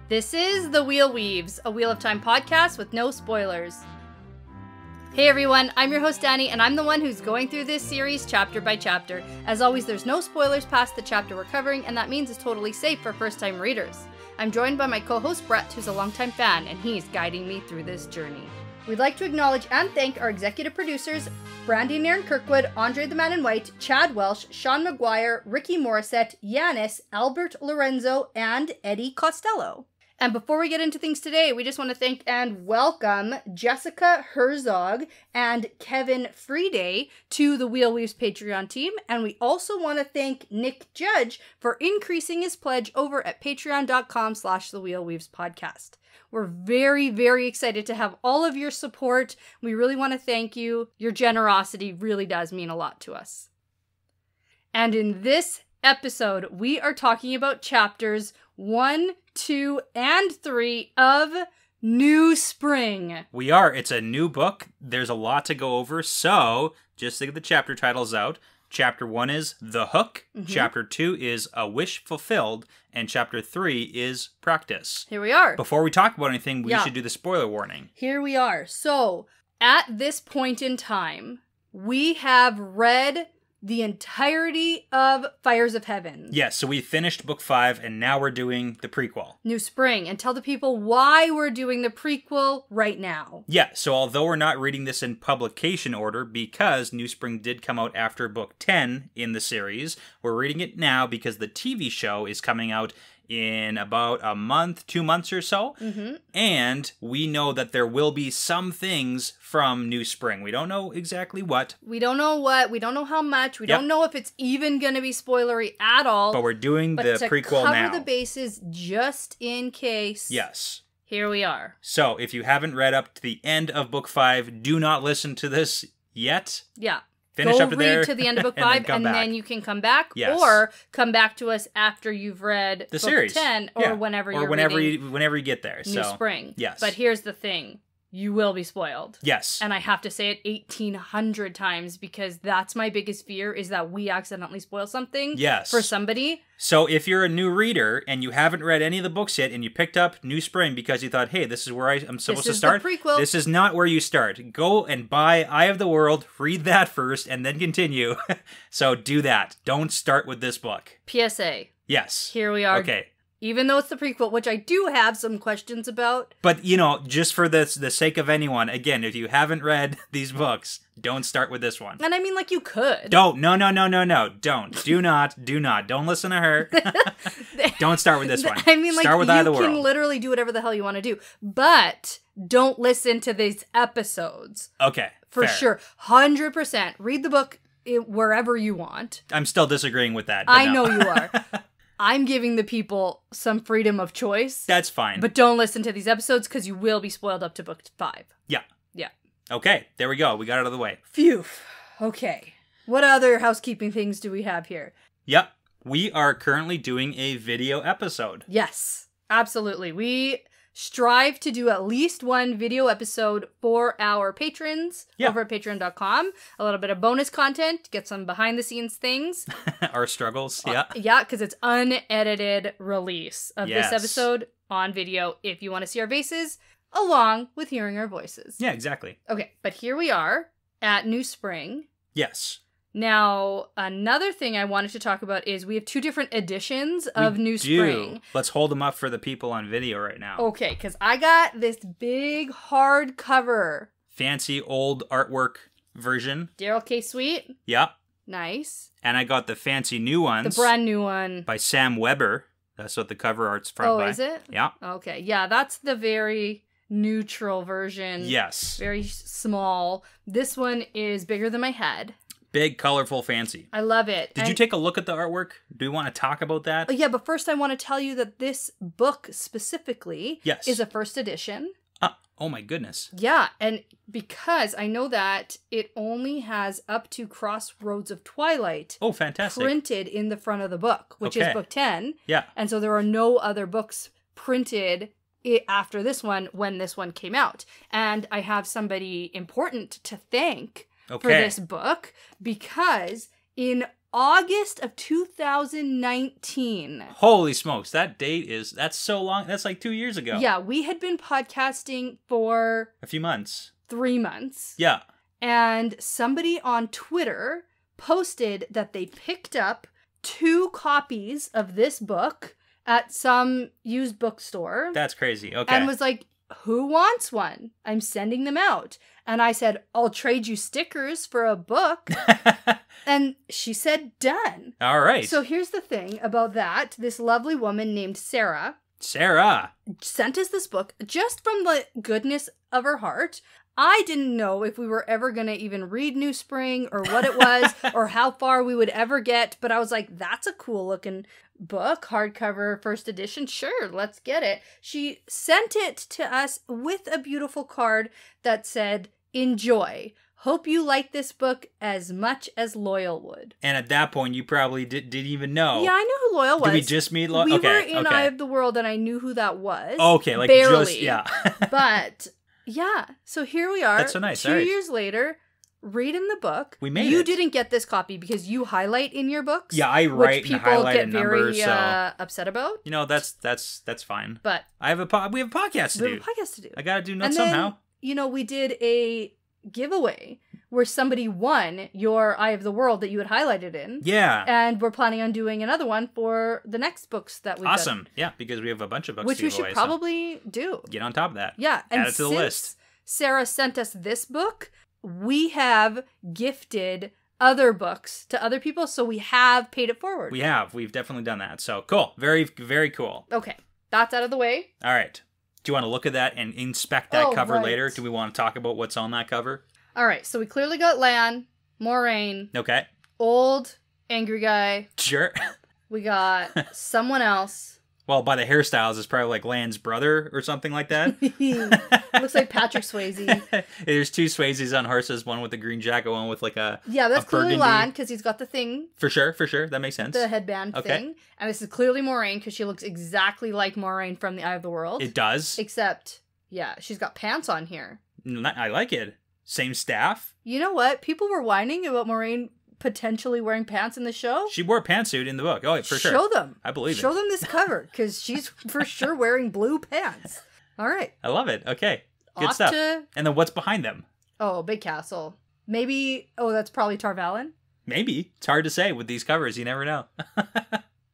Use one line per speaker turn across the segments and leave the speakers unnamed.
This is The Wheel Weaves, a Wheel of Time podcast with no spoilers. Hey everyone, I'm your host Dani, and I'm the one who's going through this series chapter by chapter. As always, there's no spoilers past the chapter we're covering, and that means it's totally safe for first-time readers. I'm joined by my co-host Brett, who's a longtime fan, and he's guiding me through this journey. We'd like to acknowledge and thank our executive producers, Brandy and Kirkwood, Andre the Man in White, Chad Welsh, Sean McGuire, Rikky Morrisette, Yanis, Albert Lorenzo, and Eddie Costello. And before we get into things today, we just want to thank and welcome Jessica Herzog and Kevin Freeday to the Wheel Weaves Patreon team. And we also want to thank Nick Judge for increasing his pledge over at patreon.com/The Wheel Weaves podcast. We're very, very excited to have all of your support. We really want to thank you. Your generosity really does mean a lot to us. And in this episode, we are talking about chapters 1, 2, and 3 of New Spring.
We are. It's a new book. There's a lot to go over, so just to get the chapter titles out. Chapter 1 is The Hook, Chapter 2 is A Wish Fulfilled, and Chapter 3 is Practice.
Here we are.
Before we talk about anything, we should do the spoiler warning.
Here we are. So, at this point in time, we have read the entirety of Fires of Heaven.
Yes, so we finished book 5, and now we're doing the prequel.
New Spring. And tell the people why we're doing the prequel right now.
Yeah, so although we're not reading this in publication order, because New Spring did come out after book 10 in the series, we're reading it now because the TV show is coming out in about a month, 2 months or so. And we know that there will be some things from New Spring. We don't know exactly what.
We don't know what. We don't know how much. We don't know if it's even going to be spoilery at all.
But we're doing the prequel now.
But to cover the bases just in case.
Yes.
Here we are.
So if you haven't read up to the end of book 5, do not listen to this yet.
Yeah.
Finish up to there.
Go read to the end of book 5 and then you can come back.
Yes.
Or come back to us after you've read
the
book
series.
10 or whenever you're reading
whenever you get there.
New Spring.
Yes.
But here's the thing. You will be spoiled.
Yes.
And I have to say it 1,800 times because that's my biggest fear is that we accidentally spoil something for somebody.
So if you're a new reader and you haven't read any of the books yet and you picked up New Spring because you thought, hey, this is where I'm supposed to start.
This is the prequel.
This is not where you start. Go and buy Eye of the World, read that first, and then continue. So do that. Don't start with this book.
PSA.
Yes.
Here we are.
Okay.
Even though it's the prequel, which I do have some questions about.
But, just for the sake of anyone, again, if you haven't read these books, don't start with this one.
And I mean, like, you could.
Don't. No. Don't. Do not. Don't listen to her. Don't start with this one.
I mean, like,
start with Eye of the
you
World.
can literally do whatever the hell you want to do. But don't listen to these episodes.
Okay.
For
fair.
sure. 100%. Read the book wherever you want.
I'm still disagreeing with that.
I know you are. I'm giving the people some freedom of choice.
That's fine.
But don't listen to these episodes because you will be spoiled up to book 5.
Yeah.
Yeah.
Okay, there we go. We got it out of the way.
Phew. Okay. What other housekeeping things do we have here?
Yep. We are currently doing a video episode.
Yes, absolutely. We strive to do at least one video episode for our patrons over at patreon.com. A little bit of bonus content, get some behind the scenes things.
Our struggles,
Yeah, because it's unedited release of this episode on video if you want to see our faces along with hearing our voices.
Yeah, exactly.
Okay, but here we are at New Spring.
Yes.
Now, another thing I wanted to talk about is we have 2 different editions of New Spring.
Let's hold them up for the people on video right now.
Okay, because I got this big hardcover.
Fancy old artwork version.
Daryl K. Sweet.
Yep.
Nice.
And I got the fancy new ones.
The brand new one.
By Sam Weber. That's what the cover art's from.
Oh, is it?
Yeah.
Okay, yeah, that's the very neutral version.
Yes.
Very small. This one is bigger than my head.
Big, colorful, fancy.
I love it.
Did you take a look at the artwork? Do we want to talk about that?
Oh, yeah, but first I want to tell you that this book specifically is a first edition.
Oh my goodness.
Yeah, and because I know that it only has up to Crossroads of Twilight.
Oh, fantastic.
Printed in the front of the book, which is book 10.
Yeah.
And so there are no other books printed after this one when this one came out. And I have somebody important to thank for this book because in August of 2019.
Holy smokes, that's so long. That's like 2 years ago.
Yeah, we had been podcasting for
a few months.
3 months.
Yeah.
And somebody on Twitter posted that they picked up 2 copies of this book at some used bookstore.
That's crazy. Okay.
And was like, who wants one? I'm sending them out. And I said, I'll trade you stickers for a book. And she said, done.
All right.
So here's the thing about that. This lovely woman named Sarah sent us this book just from the goodness of her heart. I didn't know if we were ever going to even read New Spring or what it was or how far we would ever get. But I was like, that's a cool looking book, hardcover, first edition. Sure, let's get it. She sent it to us with a beautiful card that said, enjoy. Hope you like this book as much as Loyal would.
And at that point, you probably didn't even know.
Yeah, I knew who Loyal was.
Did we just meet Loyal?
We were in Eye of the World and I knew who that was.
Okay, like
barely.
Just, yeah.
But, yeah. So here we are.
That's so nice.
2 years later, reading the book.
We made
You
it.
didn't get this copy because you highlight in your books.
Yeah, I write and highlight a number,
which people get very upset about.
You know, that's fine.
But
we have a podcast to do.
We have a podcast to do.
I gotta do
and
that somehow.
Then, you know, we did a giveaway where somebody won your Eye of the World that you had highlighted in.
Yeah.
And we're planning on doing another one for the next books that we've done.
Awesome. Yeah, because we have a bunch of books
which
to give
we should
away,
probably do.
Get on top of that.
Yeah. And
add it to the list.
Sarah sent us this book, we have gifted other books to other people, so we have paid it forward.
We've definitely done that. So cool. Very, very cool.
Okay. That's out of the way.
All right. Do you want to look at that and inspect that cover
right.
later? Do we want to talk about what's on that cover?
All right, so we clearly got Lan, Moraine.
Okay.
Old, angry guy.
Sure.
We got someone else.
Well, by the hairstyles, it's probably like Lan's brother or something like that.
Looks like Patrick Swayze.
There's 2 Swayzes on horses, one with a green jacket, one with like a
that's clearly Lan, because he's got the thing.
For sure. That makes sense.
The headband thing. And this is clearly Moraine, because she looks exactly like Moraine from The Eye of the World.
It does.
Except, yeah, she's got pants on here.
I like it. Same staff.
You know what? People were whining about Moraine potentially wearing pants in the show.
She wore a pantsuit in the book. Oh, for sure.
Show them.
I believe it.
Show them this cover, because she's for sure wearing blue pants. All right.
I love it. Okay. Good stuff. And then what's behind them?
Oh, big castle. Maybe, that's probably Tarvalin?
Maybe. It's hard to say with these covers. You never know.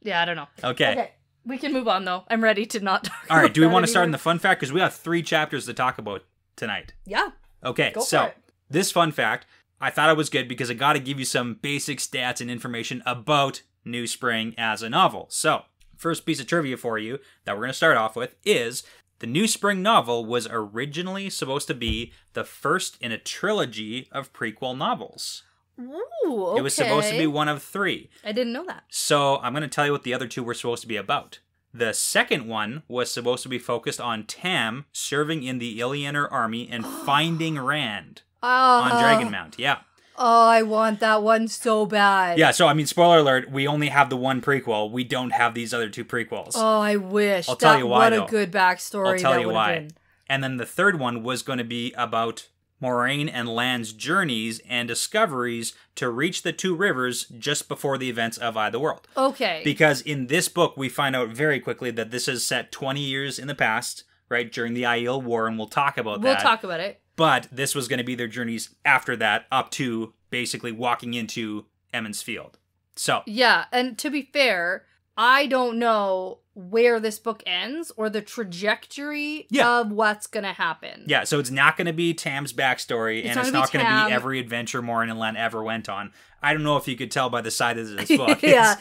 Yeah, I don't know.
Okay.
We can move on, though. I'm ready to not talk
All right. Do we want to
anymore.
start in the fun fact? Because we have 3 chapters to talk about tonight.
Yeah.
Okay.
Go
so
for it.
this fun fact, I thought it was good because I got to give you some basic stats and information about New Spring as a novel. So, first piece of trivia for you that we're going to start off with is the New Spring novel was originally supposed to be the first in a trilogy of prequel novels.
Ooh, okay.
It was supposed to be one of 3.
I didn't know that.
So, I'm going to tell you what the other 2 were supposed to be about. The second one was supposed to be focused on Tam serving in the Illianer army and finding Rand on Dragonmount. Yeah.
Oh, I want that one so bad.
Yeah, so I mean, spoiler alert, we only have the 1 prequel. We don't have these other 2 prequels.
Oh, I wish.
I'll tell you why,
What
though.
a good backstory.
I'll tell
that
you
would
why.
have been.
And then the third one was going to be about Moraine and Lan's journeys and discoveries to reach the 2 rivers just before the events of Eye of the World.
Okay.
Because in this book, we find out very quickly that this is set 20 years in the past, right, during the Aiel War, and we'll talk about that.
We'll talk about it.
But this was going to be their journeys after that, up to basically walking into Emond's Field. So.
Yeah, and to be fair, I don't know where this book ends or the trajectory of what's going to happen.
Yeah, so it's not going to be Tam's backstory, and it's not going to be every adventure Moraine and Lan ever went on. I don't know if you could tell by the side of this book.
Yeah.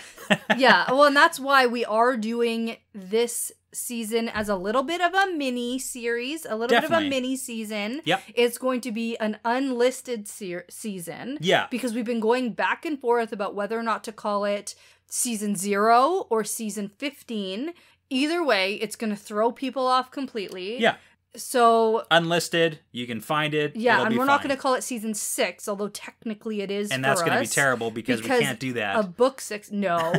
Well, and that's why we are doing this season as a little bit of a mini series, a little bit of a mini season.
Yep.
It's going to be an unlisted season.
Yeah.
Because we've been going back and forth about whether or not to call it season 0 or season 15. Either way, it's going to throw people off completely.
Yeah.
So
unlisted, you can find it.
Yeah, and we're not going to call it season 6, although technically it is.
And that's going to be terrible because we can't do that.
A book 6, no,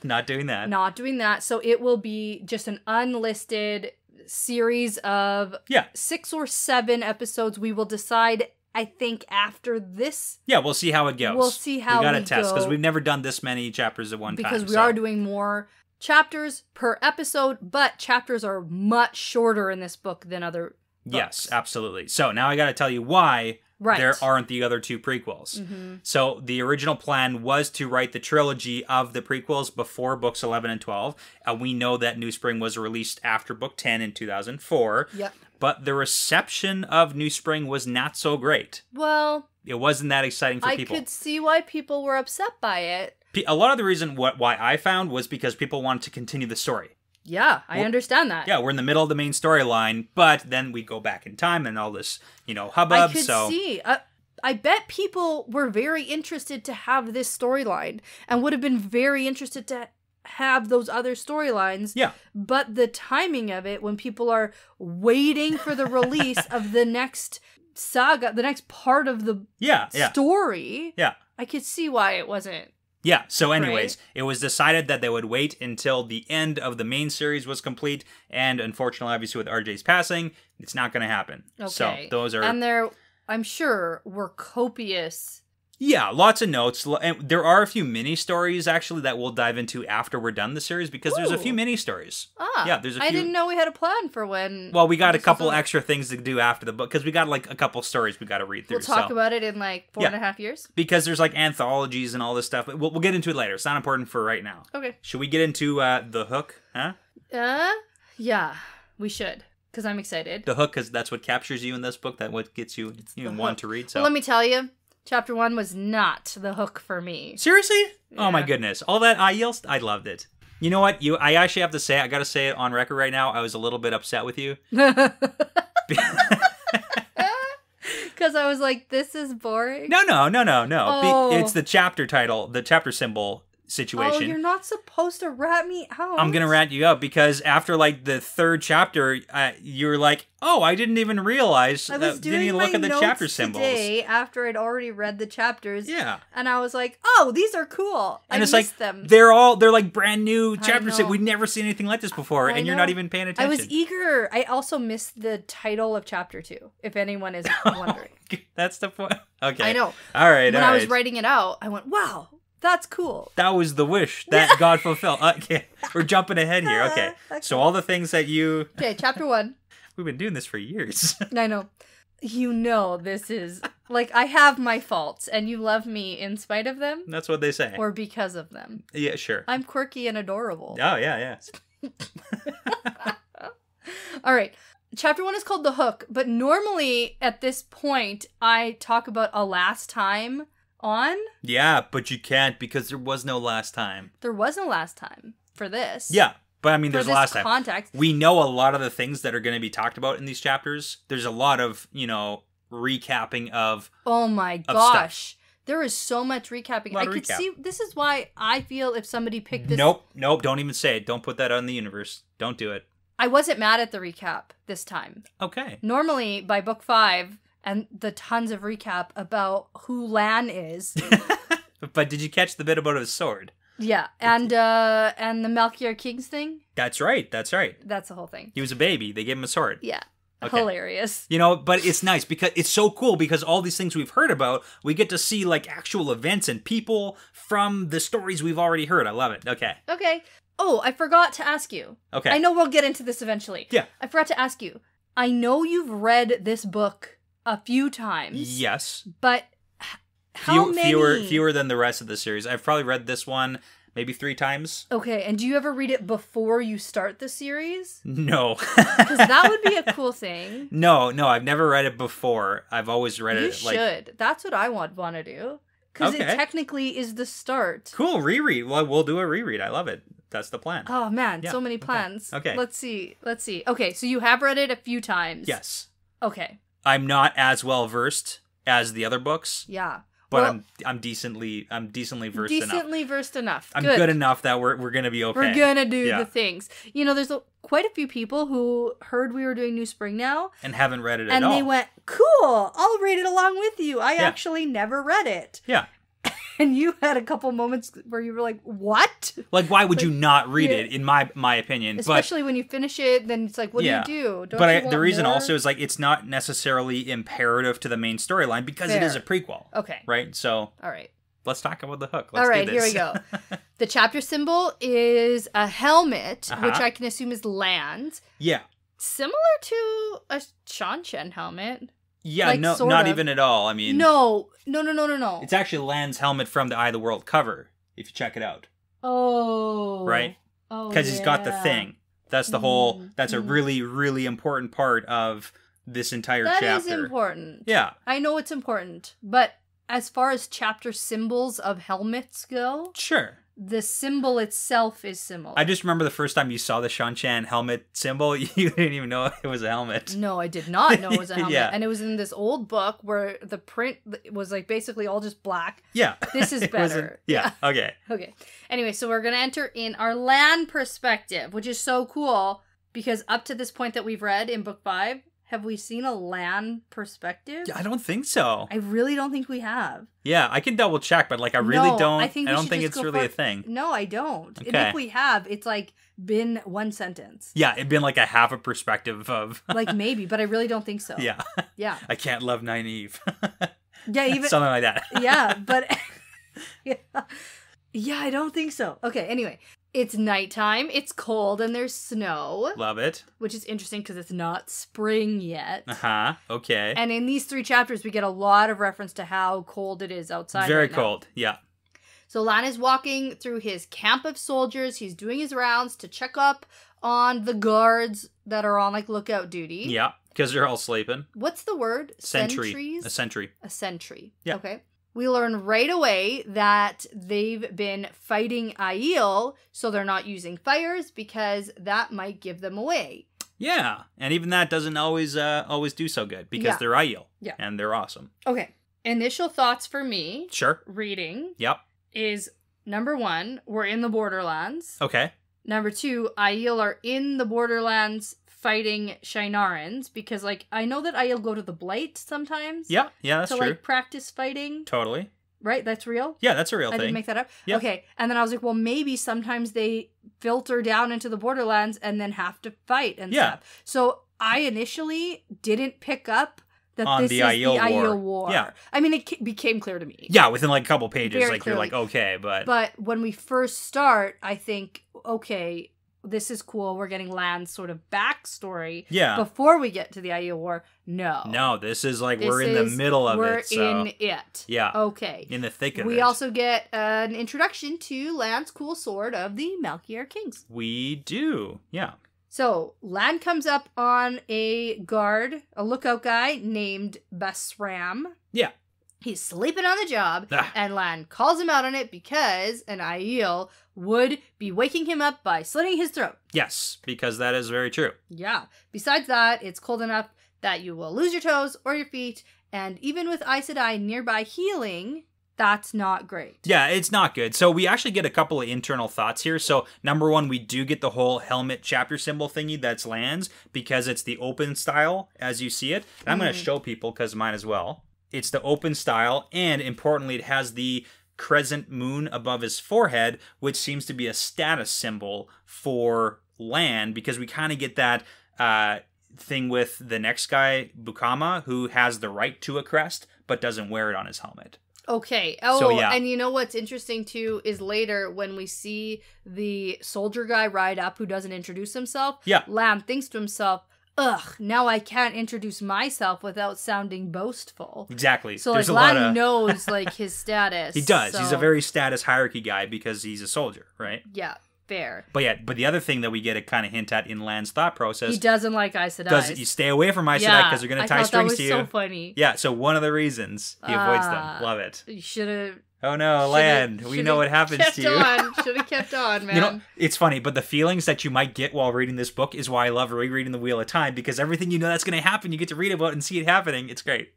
not doing that.
Not doing that. So it will be just an unlisted series of 6 or 7 episodes. We will decide I think after this,
Yeah, we'll see how it goes.
we'll see how
we gotta
we
test, because
go.
we've never done this many chapters at one time.
Because we are doing more chapters per episode, but chapters are much shorter in this book than other books.
Yes, absolutely. So now I gotta tell you why there aren't the other two prequels.
Mm-hmm.
So the original plan was to write the trilogy of the prequels before books 11 and 12. We know that New Spring was released after book 10 in 2004.
Yep.
But the reception of New Spring was not so great.
Well,
It wasn't that exciting for people.
I could see why people were upset by it.
A lot of the reason why I found was because people wanted to continue the story.
Yeah, I understand that.
Yeah, we're in the middle of the main storyline, but then we go back in time and all this, hubbub.
I could see. I bet people were very interested to have this storyline and would have been very interested to have those other storylines.
Yeah.
But the timing of it, when people are waiting for the release of the next saga, the next part of the story, I could see why it wasn't.
Yeah, so anyways, It was decided that they would wait until the end of the main series was complete, and unfortunately, obviously, with RJ's passing, it's not going to happen.
Okay.
So those are...
And there, I'm sure, were copious...
Yeah, lots of notes. And there are a few mini-stories, actually, that we'll dive into after we're done the series, because there's a few mini-stories.
Yeah, there's a few... I didn't know we had a plan for when...
Well, we got a couple extra things to do after the book, because we got, a couple stories we got to read through.
We'll talk about it in, 4.5 years?
Because there's, anthologies and all this stuff. But we'll get into it later. It's not important for right now.
Okay.
Should we get into The Hook, huh?
Yeah, we should, because I'm excited.
The Hook, because that's what captures you in this book. That's what gets you want to read. So
well, let me tell you. Chapter 1 was not the hook for me.
Seriously?
Yeah.
Oh my goodness. All that I loved it. You know what? I actually have to say, I gotta say it on record right now, I was a little bit upset with you.
Because I was like, this is boring.
No.
Oh.
It's the chapter title, the chapter symbol situation.
Oh, you're not supposed to rat me out.
I'm gonna rat you out because after the third chapter, you're like, "Oh, I didn't even realize."
I was doing
didn't even look at the chapter symbols
today after I'd already read the chapters.
Yeah,
and I was like, "Oh, these are cool."
And
I missed them.
They're brand new chapters. We've never seen anything like this before, and you're not even paying attention.
I was eager. I also missed the title of chapter 2. If anyone is wondering,
that's the point. Okay,
I know.
All right.
When I was writing it out, I went, "Wow." That's cool.
That was the wish that God fulfilled. Okay, we're jumping ahead here. Okay. So all the things that you...
Okay, chapter 1.
We've been doing this for years.
I know. This is... I have my faults, and you love me in spite of them.
That's what they say.
Or because of them.
Yeah, sure.
I'm quirky and adorable.
Oh, yeah.
All right. Chapter 1 is called The Hook, but normally at this point, I talk about a last time... on?
Yeah, but you can't because there was no last time.
There was no last time for this.
Yeah, but I mean, there's last time.
Context.
We know a lot of the things that are going to be talked about in these chapters. There's a lot of, recapping of
oh my gosh. There is so much recapping. I could see, this is why I feel if somebody picked this...
Nope, don't even say it. Don't put that on the universe. Don't do it.
I wasn't mad at the recap this time.
Okay.
Normally, by book 5... and the tons of recap about who Lan is.
But did you catch the bit about his sword?
Yeah, and the Melchior Kings thing?
That's right. That's
the whole thing.
He was a baby. They gave him a sword.
Yeah. Okay. Hilarious.
But it's nice because it's so cool because all these things we've heard about, we get to see actual events and people from the stories we've already heard. I love it. Okay.
Oh, I forgot to ask you.
Okay.
I know we'll get into this eventually.
Yeah.
I forgot to ask you. I know you've read this book a few times.
Yes.
But how many?
Fewer than the rest of the series. I've probably read this one maybe 3 times.
Okay, and do you ever read it before you start the series?
No.
Because that would be a cool thing.
No, I've never read it before. I've always read it.
You should. That's what I want to do. Because it technically is the start.
Cool, reread. Well, we'll do a reread. I love it. That's the plan.
Oh, man, so many plans.
Okay.
Let's see. Okay, so you have read it a few times.
Yes.
Okay.
I'm not as well versed as the other books.
Yeah.
But I'm decently versed enough.
Decently versed enough.
I'm good enough that we're gonna be okay.
We're gonna do the things. There's quite a few people who heard we were doing New Spring now
and haven't read it at all.
And they went, "Cool, I'll read it along with you. I actually never read it."
Yeah.
And you had a couple moments where you were like, what?
Like, why would you not read it, in my opinion?
Especially when you finish it, then it's like, what do you do?
Don't the reason more? Also is, like, it's not necessarily imperative to the main storyline because it is a prequel.
Okay.
Right? So...
All right.
Let's talk about the hook.
All right, here we go. The chapter symbol is a helmet, which I can assume is land.
Yeah.
Similar to a Shanshan helmet.
Yeah, like, not even at all. I mean...
No.
It's actually Lan's helmet from the Eye of the World cover, if you check it out.
Oh.
Right?
Oh,
because he's got the thing. That's the whole... That's a really, really important part of this entire chapter.
That is important.
Yeah.
I know it's important, but... As far as chapter symbols of helmets go,
sure,
the symbol itself is similar.
I just remember the first time you saw the Shanshan helmet symbol, you didn't even know it was a helmet.
No, I did not know it was a helmet.
Yeah.
And it was in this old book where the print was like basically all just black.
Yeah.
This is better.
Yeah. Okay.
Okay. Anyway, so we're going to enter in our Lan perspective, which is so cool because up to this point that we've read in book 5, have we seen a Lan perspective?
I don't think so.
I really don't think we have.
Yeah, I can double check, but like I really don't.
I don't think
it's really a thing.
No, I don't.
Okay.
And if we have, it's like been one sentence.
Yeah, it'd been like a half a perspective of.
Like maybe, but I really don't think so.
Yeah.
Yeah.
I can't love Nynaeve.
Yeah, even
something like that.
Yeah, but yeah, I don't think so. Okay, anyway. It's nighttime, it's cold, and there's snow.
Love it.
Which is interesting because it's not spring yet.
Uh-huh, okay.
And in these 3 chapters, we get a lot of reference to how cold it is outside.
Very
right
cold, yeah.
So Lan is walking through his camp of soldiers. He's doing his rounds to check up on the guards that are on, like, lookout duty.
Yeah, because they're all sleeping.
What's the word?
Sentry.
Sentries?
A sentry.
A sentry.
Yeah.
Okay. We learn right away that they've been fighting Aiel, so they're not using fires because that might give them away.
Yeah, and even that doesn't always do so good because they're Aiel.
Yeah.
And they're awesome.
Okay. Initial thoughts for me.
Sure.
Reading.
Yep.
Is number 1, we're in the Borderlands.
Okay.
Number 2, Aiel are in the Borderlands fighting Shinarans because, like, I know that Aiel go to the Blight sometimes.
Yeah, that's true.
To, like, practice fighting.
Totally.
Right? That's real?
Yeah, that's a real thing.
I didn't make that up?
Yep.
Okay. And then I was like, well, maybe sometimes they filter down into the Borderlands and then have to fight and stuff. So I initially didn't pick up that this is the Aiel War.
Yeah.
I mean, it became clear to me.
Yeah, within like a couple pages,
Very
like
clearly.
you're like, okay, but...
But when we first start, I think, okay, this is cool. We're getting Lan's sort of backstory.
Yeah.
Before we get to the Aiel War. No,
this is like we're in the middle of it.
We're in it.
Yeah.
Okay.
In the thick of it.
We also get an introduction to Lan's cool sword of the Malkier Kings.
We do. Yeah.
So, Lan comes up on a lookout guy named Basram.
Yeah.
He's sleeping on the job, and Lan calls him out on it because an Aiel would be waking him up by slitting his throat.
Yes, because that is very true.
Yeah. Besides that, it's cold enough that you will lose your toes or your feet, and even with Aes Sedai nearby healing, that's not great.
Yeah, it's not good. So we actually get a couple of internal thoughts here. So number 1, we do get the whole helmet chapter symbol thingy that's Lan's because it's the open style as you see it. And I'm going to show people because mine as well. It's the open style, and importantly, it has the crescent moon above his forehead, which seems to be a status symbol for Lan, because we kind of get that thing with the next guy, Bukama, who has the right to a crest, but doesn't wear it on his helmet.
Okay. And you know what's interesting, too, is later when we see the soldier guy ride up who doesn't introduce himself, Lan thinks to himself, ugh, now I can't introduce myself without sounding boastful.
Exactly.
So, like, Lan knows, like, his status.
He does.
So...
He's a very status hierarchy guy because he's a soldier, right?
Yeah, fair.
But the other thing that we get a kind of hint at in Lan's thought process...
He doesn't like Aes Sedai.
You stay away from Aes Sedai because they're going to tie strings to you.
that was so funny.
Yeah, so one of the reasons he avoids them. Love it.
You should have...
Oh no, Lan, we know what happens to you.
Should have kept on, man.
You know, it's funny, but the feelings that you might get while reading this book is why I love rereading The Wheel of Time, because everything you know that's going to happen, you get to read about and see it happening. It's great.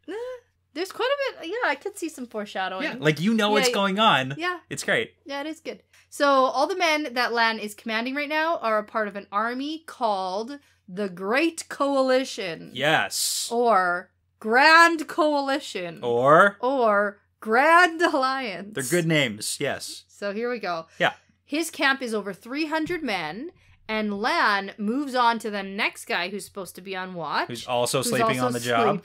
There's quite a bit, I could see some foreshadowing.
Yeah, like you know what's going on.
Yeah.
It's great.
Yeah, it is good. So all the men that Lan is commanding right now are a part of an army called the Great Coalition.
Yes.
Or Grand Coalition.
Or
Grand Alliance.
They're good names, yes.
So here we go.
Yeah.
His camp is over 300 men, and Lan moves on to the next guy who's supposed to be on watch.
Who's also sleeping on the job.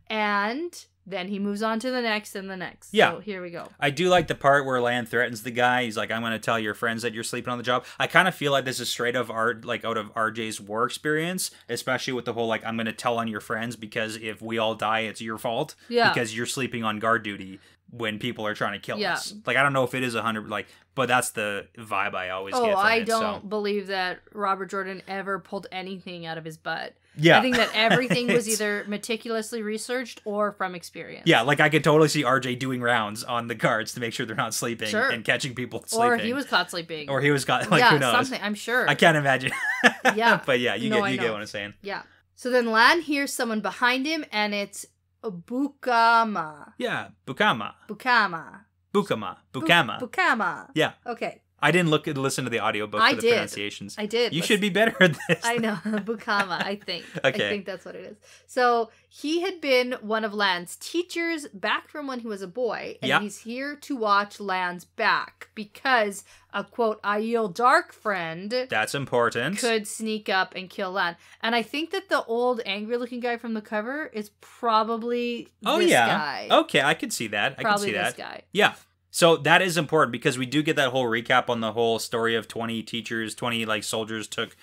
And then he moves on to the next and the next.
Yeah.
So here we go.
I do like the part where Lan threatens the guy. He's like, I'm going to tell your friends that you're sleeping on the job. I kind of feel like this is straight out of RJ's war experience, especially with the whole, like, I'm going to tell on your friends because if we all die, it's your fault.
Yeah.
Because you're sleeping on guard duty when people are trying to kill us. Like, I don't know if it is 100, like, but that's the vibe I always get from
I
it.
don't believe that Robert Jordan ever pulled anything out of his butt.
Yeah.
I think that everything was either meticulously researched or from experience.
Yeah, like I could totally see RJ doing rounds on the guards to make sure they're not sleeping and catching people sleeping.
Or he was caught sleeping.
Or he was caught, like, who knows?
Something, I'm sure.
I can't imagine.
Yeah.
But yeah, you get what I'm saying.
Yeah. So then Lan hears someone behind him, and it's Bukama.
Yeah, Bukama.
Bukama.
Bukama. Bukama.
Bukama.
Yeah.
Okay.
I didn't listen to the audiobook for the pronunciations.
I did.
You should be better at this.
I know. Bukama, I think.
Okay.
I think that's what it is. So he had been one of Lan's teachers back from when he was a boy. And he's here to watch Lan's back because a, quote, Aiel dark friend.
That's important.
Could sneak up and kill Lan. And I think that the old angry looking guy from the cover is probably this guy.
Okay, I could see that.
Probably
I can see
this
that.
guy.
Yeah. So that is important because we do get that whole recap on the whole story of 20 teachers, 20 like soldiers took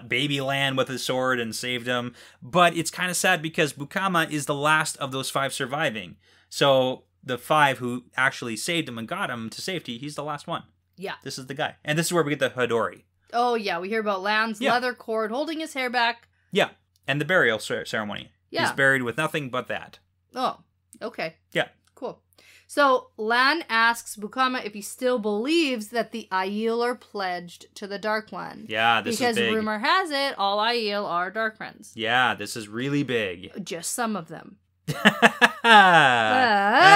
baby Lan with a sword and saved him. But it's kind of sad because Bukama is the last of those 5 surviving. So the 5 who actually saved him and got him to safety, he's the last one.
Yeah.
This is the guy. And this is where we get the Hadori.
Oh, yeah. We hear about Lan's leather cord holding his hair back.
Yeah. And the burial ceremony.
Yeah.
He's buried with nothing but that.
Oh, okay.
Yeah.
Cool. So Lan asks Bukama if he still believes that the Aiel are pledged to the Dark One.
Yeah, this is big.
Because rumor has it, all Aiel are Dark Friends.
Yeah, this is really big.
Just some of them.
Yeah.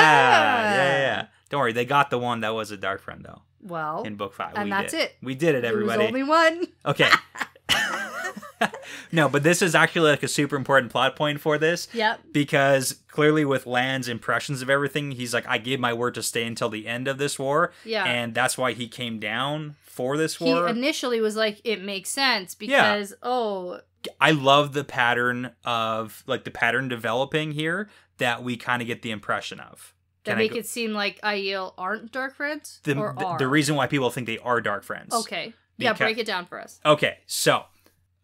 Don't worry, they got the one that was a Dark Friend, though.
Well,
in book 5.
And that's it.
We did it, everybody.
There was only one.
Okay. No, but this is actually like a super important plot point for this.
Yep.
Because clearly with Lan's impressions of everything, he's like, I gave my word to stay until the end of this war.
Yeah.
And that's why he came down for this war.
He initially was like, it makes sense because,
I love the pattern of, like, the pattern developing here that we kind of get the impression of.
That make it seem like Aiel aren't Dark Friends? Or are?
The reason why people think they are Dark Friends.
Okay. Yeah, break it down for us.
Okay, so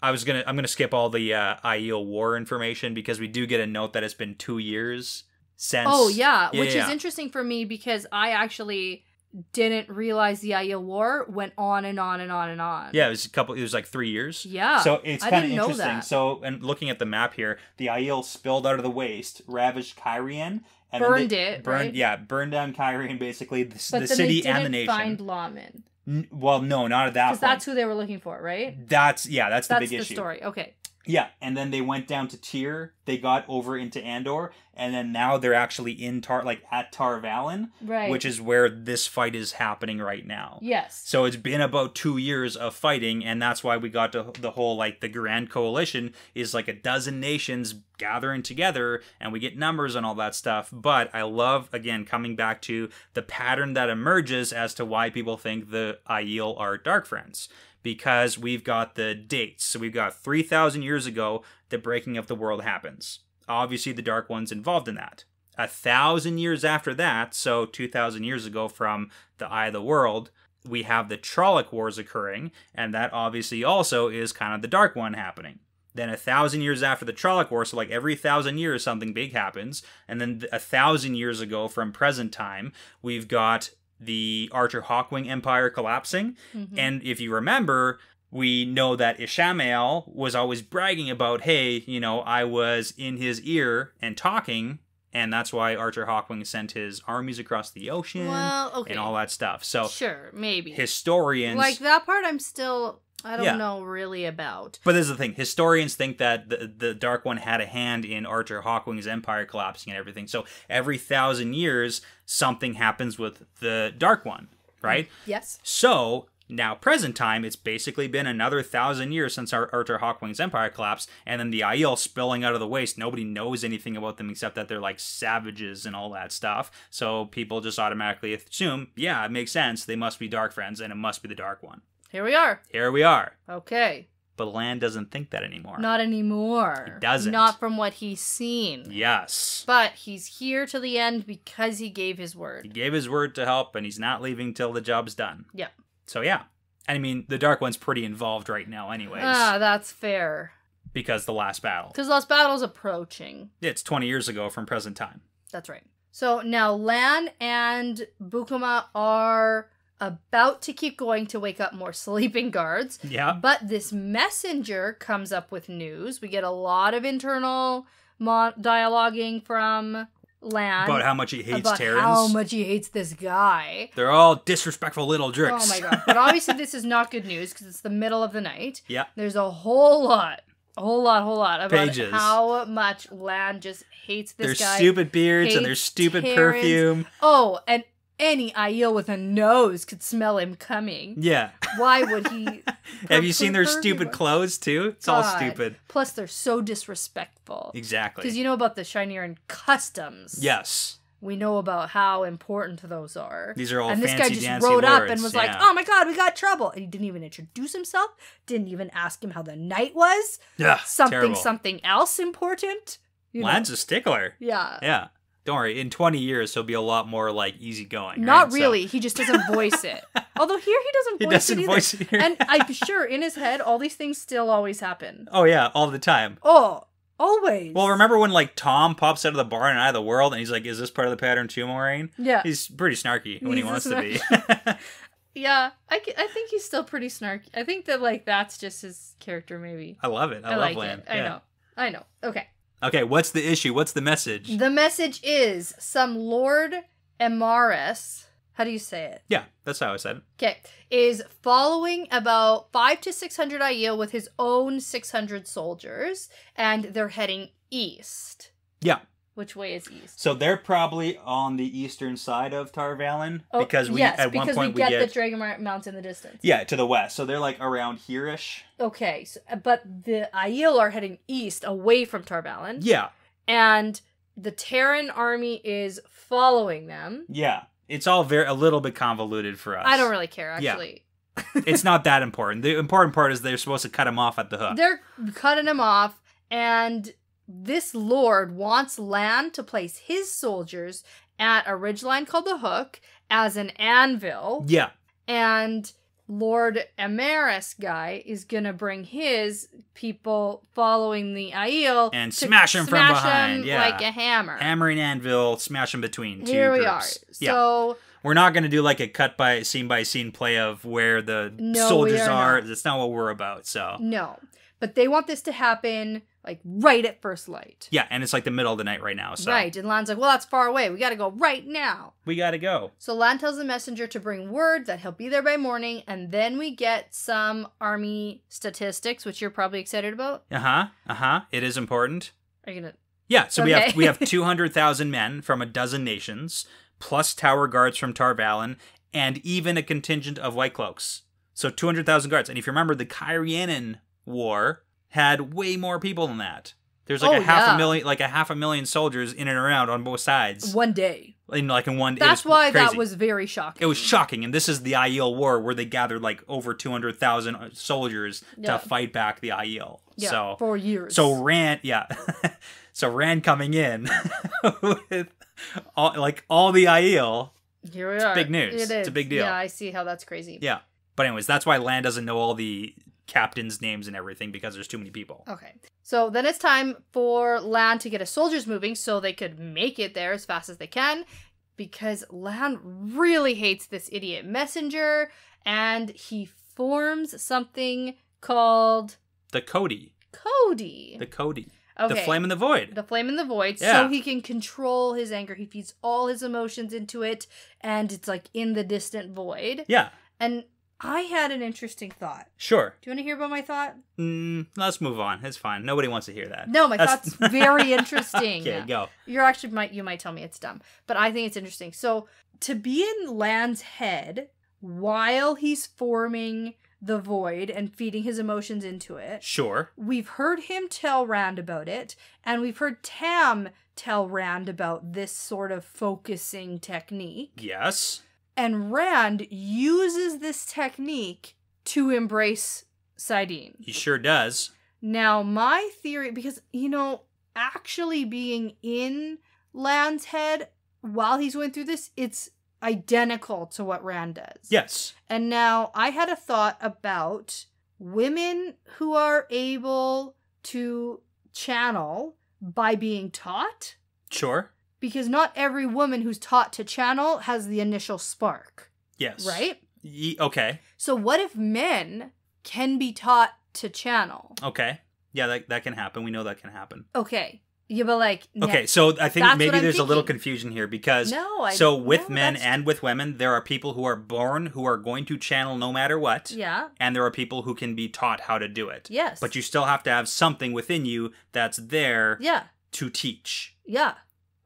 I'm gonna skip all the Aiel war information because we do get a note that it's been 2 years since.
Oh yeah, which is interesting for me because I actually didn't realize the Aiel war went on and on and on and on.
Yeah, it was like 3 years.
Yeah.
So it's kind of interesting.
That.
So, and looking at the map here, the Aiel spilled out of the waste, ravaged Cairhien, and
burned it. Right?
Yeah, burned down Cairhien, basically the city and the nation.
But then they didn't find Lawman.
Well, no, not at that point.
Because that's who they were looking for, right?
That's the big issue.
That's the story. Okay.
Yeah, and then they went down to Tyr. They got over into Andor, and then now they're actually in at Tar Valon,
right?
Which is where this fight is happening right now.
Yes.
So it's been about 2 years of fighting, and that's why we got to the whole the Grand Coalition is like a dozen nations gathering together, and we get numbers and all that stuff. But I love, again, coming back to the pattern that emerges as to why people think the Aiel are Dark Friends. Because we've got the dates. So we've got 3,000 years ago, the breaking of the world happens. Obviously, the Dark One's involved in that. 1,000 years after that, so 2,000 years ago from the Eye of the World, we have the Trolloc Wars occurring, and that obviously also is kind of the Dark One happening. Then 1,000 years after the Trolloc War, so like every 1,000 years something big happens, and then 1,000 years ago from present time, we've got the Archer Hawkwing Empire collapsing. Mm-hmm. And if you remember, we know that Ishamael was always bragging about, hey, I was in his ear and talking, and that's why Archer Hawkwing sent his armies across the ocean and all that stuff. So
sure, maybe.
Historians...
Like, that part I don't know really about.
But this is the thing. Historians think that the Dark One had a hand in Archer Hawkwing's empire collapsing and everything. So every 1,000 years, something happens with the Dark One, right?
Yes.
So Now, present time, it's basically been another 1,000 years since Arthur Hawkwing's empire collapsed, and then the Aiel spilling out of the waste. Nobody knows anything about them except that they're like savages and all that stuff. So people just automatically assume, yeah, it makes sense. They must be Dark Friends, and it must be the Dark One.
Here we are.
Here we are.
Okay.
But Lan doesn't think that anymore.
Not anymore.
He doesn't.
Not from what he's seen.
Yes.
But he's here to the end because he gave his word.
He gave his word to help, and he's not leaving till the job's done.
Yeah.
So yeah. I mean, the Dark One's pretty involved right now anyways.
That's fair.
Because the last battle.
Because the last battle's approaching.
It's 20 years ago from present time.
That's right. So now Lan and Bukuma are about to keep going to wake up more sleeping guards.
Yeah.
But this messenger comes up with news. We get a lot of internal dialoguing from Lan.
About how much he hates
about
Terrans.
how much he hates this guy.
They're all disrespectful little jerks.
Oh my god. But obviously this is not good news because it's the middle of the night.
Yeah.
There's a whole lot about
Pages.
how much Lan just hates this guy.
Their stupid beards and their stupid
Terrans.
Perfume.
Oh, and any Aiel with a nose could smell him coming.
Yeah.
Why would he?
Have you seen their stupid clothes too? It's all stupid.
Plus, they're so disrespectful.
Exactly.
Because you know about the Shineran customs.
Yes.
We know about how important those are.
These are all
and
fancy,
this guy just
dancy
rode up
lords.
and was like, "Oh my god, we got trouble!" And he didn't even introduce himself. Didn't even ask him how the night was.
Yeah.
Something else important.
Lan's a stickler.
Yeah.
Yeah. Don't worry. In 20 years, he'll be a lot more like easygoing.
Not
right?
really. He just doesn't voice it. Although here he doesn't voice it either. And I'm sure in his head, all these things still always happen.
Oh yeah, all the time.
Oh, always.
Well, remember when like Tom pops out of the barn and out of the world, and he's like, "Is this part of the pattern too, Moraine?"
Yeah.
He's pretty snarky when he wants to be.
Yeah, I think he's still pretty snarky. I think that like that's just his character, maybe.
I love it. I love
like
Lan.
It. I know. Okay.
Okay, what's the issue? What's the message?
The message is some Lord Amaris, how do you say it?
Yeah, that's how I said it.
Okay, is following about 500 to 600 Aiel with his own 600 soldiers, and they're heading east.
Yeah.
Which way is east?
So they're probably on the eastern side of Tar Valon because we
yes,
at
because
one point
we get the Dragon Mounts in the distance.
Yeah, to the west. So they're like around here-ish.
Okay, so, but the Aiel are heading east away from Tar Valon.
Yeah.
And the Terran army is following them.
Yeah. It's all a little bit convoluted for us.
I don't really care, actually.
Yeah. It's not that important. The important part is they're supposed to cut him off at the hook.
They're cutting him off, and this lord wants Lan to place his soldiers at a ridgeline called the Hook as an anvil.
Yeah.
And Lord Amaris guy is gonna bring his people following the Aiel
and smash him from behind. Yeah.
Like a hammer.
Hammer and anvil, smash him between two
Here we
groups.
are. So
we're not going to do like a cut by scene play of where the soldiers are. That's not what we're about. So
no, but they want this to happen like right at first light.
Yeah, and it's like the middle of the night right now. So.
Right, and Lan's like, well, that's far away. We got to go right now.
We got to go.
So Lan tells the messenger to bring word that he'll be there by morning, and then we get some army statistics, which you're probably excited about.
It is important.
Are you gonna?
Yeah, so we have 200,000 men from a dozen nations, plus tower guards from Tar Valon, and even a contingent of White Cloaks. So 200,000 guards. And if you remember, the Kyrianan War had way more people than that. There's like half a million soldiers in and around on both sides.
One day.
In one day.
That's why that was very shocking.
It was shocking. And this is the Aiel War where they gathered like over 200,000 soldiers to fight back the Aiel.
Yeah,
so,
for years.
So Rand, so Rand coming in with all the Aiel.
Here we are.
Big news.
It is.
It's a big deal.
Yeah, I see how that's crazy.
Yeah. But anyways, that's why Lan doesn't know all the captains' names and everything because there's too many people.
Okay. So then it's time for Lan to get his soldiers moving so they could make it there as fast as they can, because Lan really hates this idiot messenger, and he forms something called
the Cody.
The
Cody.
Okay.
The Flame in the Void.
The Flame in the Void.
Yeah.
So he can control his anger. He feeds all his emotions into it, and it's like in the distant void.
Yeah.
And I had an interesting thought.
Sure.
Do you want to hear about my thought?
Let's move on. It's fine. Nobody wants to hear that.
No, my thought's very interesting.
Okay, go.
You might tell me it's dumb, but I think it's interesting. So to be in Lan's head, while he's forming the void and feeding his emotions into it.
Sure.
We've heard him tell Rand about it, and we've heard Tam tell Rand about this sort of focusing technique.
Yes.
And Rand uses this technique to embrace Saidin.
He sure does.
Now, my theory, because, actually being in Lan's head while he's going through this, it's identical to what Rand does.
Yes.
And now I had a thought about women who are able to channel by being taught.
Sure.
Because not every woman who's taught to channel has the initial spark.
Yes.
Right?
Okay.
So what if men can be taught to channel?
Okay. Yeah, that can happen. We know that can happen.
Okay. Yeah, but
okay, so I think maybe there's a little
thinking.
Confusion here because with men and with women, there are people who are born who are going to channel no matter what.
Yeah.
And there are people who can be taught how to do it.
Yes.
But you still have to have something within you that's there to teach.
Yeah.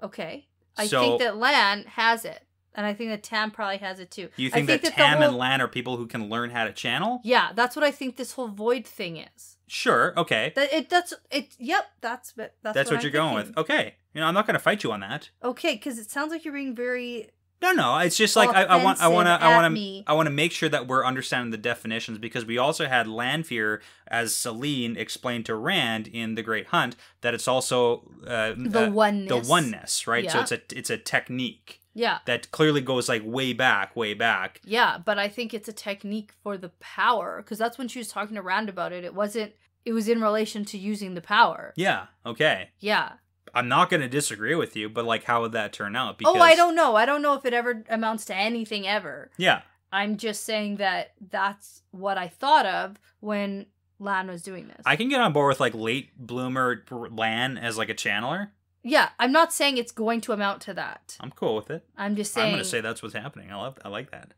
Okay. I think that Lan has it. And I think that Tam probably has it too.
You think that Tam and Lan are people who can learn how to channel?
Yeah, that's what I think this whole void thing is.
Sure, okay.
That's
what you're going with. Okay. I'm not going to fight you on that.
Okay, because it sounds like you're being very
No, it's just like I want to make sure that we're understanding the definitions, because we also had Lanfear as Celine explained to Rand in The Great Hunt that it's also
the oneness,
right?
Yeah.
So it's a technique.
Yeah.
That clearly goes way back.
Yeah, but I think it's a technique for the power, because that's when she was talking to Rand about it. It was in relation to using the power.
Yeah, okay.
Yeah.
I'm not going to disagree with you, but how would that turn out? Because...
I don't know. I don't know if it ever amounts to anything ever.
Yeah.
I'm just saying that that's what I thought of when Lan was doing this.
I can get on board with late bloomer Lan as a channeler.
Yeah, I'm not saying it's going to amount to that.
I'm cool with it.
I'm just saying...
I'm going to say that's what's happening. I like that.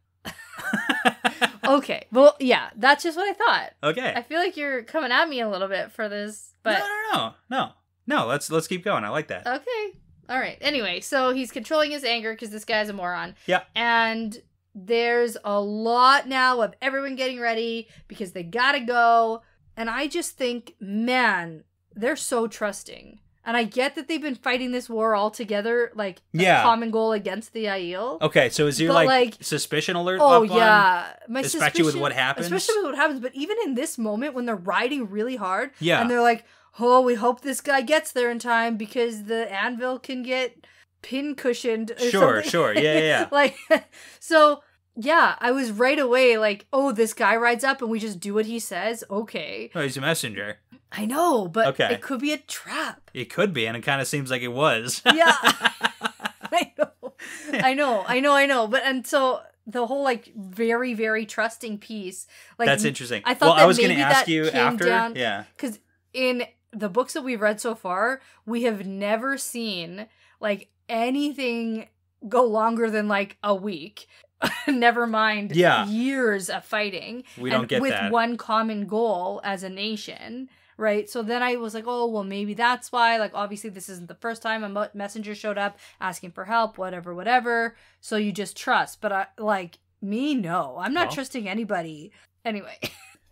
Okay. Well, yeah, that's just what I thought.
Okay.
I feel like you're coming at me a little bit for this, but...
No, let's keep going. I like that.
Okay. All right. Anyway, so he's controlling his anger because this guy's a moron.
Yeah.
And there's a lot now of everyone getting ready because they gotta go. And I just think, man, they're so trusting. And I get that they've been fighting this war all together, a common goal against the Aiel.
Okay, so is your suspicion alert
up
on?
My
especially with what happens?
Especially with what happens, but even in this moment when they're riding really hard,
yeah.
And they're like, oh, we hope this guy gets there in time because the anvil can get pin-cushioned or something.
Sure, yeah.
So, yeah, I was right away this guy rides up and we just do what he says, okay.
Oh, he's a messenger.
I know, but it could be a trap.
It could be, and it kind of seems like it was.
Yeah. I know. But, and so the whole, very, very trusting piece.
That's interesting.
I thought
I was going to ask you after.
Yeah. Because in the books that we've read so far, we have never seen, anything go longer than, a week. Never mind years of fighting.
We don't get that.
With one common goal as a nation. Right, so then I was like, oh, well, maybe that's why. Obviously, this isn't the first time a messenger showed up asking for help, whatever. So you just trust. But no. I'm not trusting anybody. Anyway.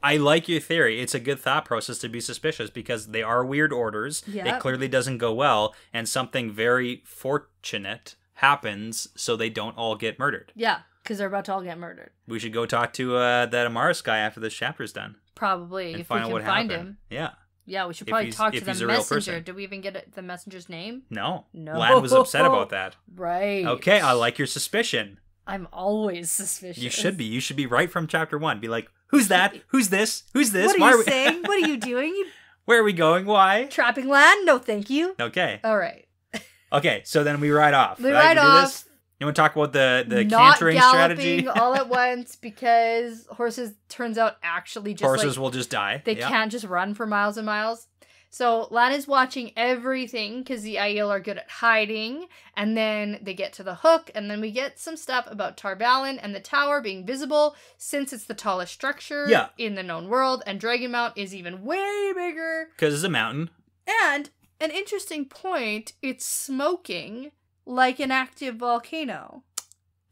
I like your theory. It's a good thought process to be suspicious because they are weird orders. Yep. It clearly doesn't go well. And something very fortunate happens so they don't all get murdered.
Yeah, because they're about to all get murdered.
We should go talk to that Amaris guy after this chapter's done.
Probably, if we can find him.
Yeah.
Yeah, we should probably talk to the messenger. Did we even get the messenger's name?
No. Lan was upset about that.
Right.
Okay, I like your suspicion.
I'm always suspicious.
You should be. You should be right from chapter 1. Be like, who's that? Who's this? Who's this?
What are you saying? What are you doing?
Where are we going? Why?
Trapping Lan? No, thank you.
Okay.
All right.
Okay, so then we ride off.
We ride off.
You want to talk about the
not
cantering strategy?
all at once because horses, turns out, actually just
horses will just die.
They can't just run for miles and miles. So Lan is watching everything because the Aiel are good at hiding. And then they get to the hook. And then we get some stuff about Tar Valon and the tower being visible since it's the tallest structure in the known world. And Dragonmount is even way bigger.
Because it's a mountain.
And an interesting point, it's smoking like an active volcano.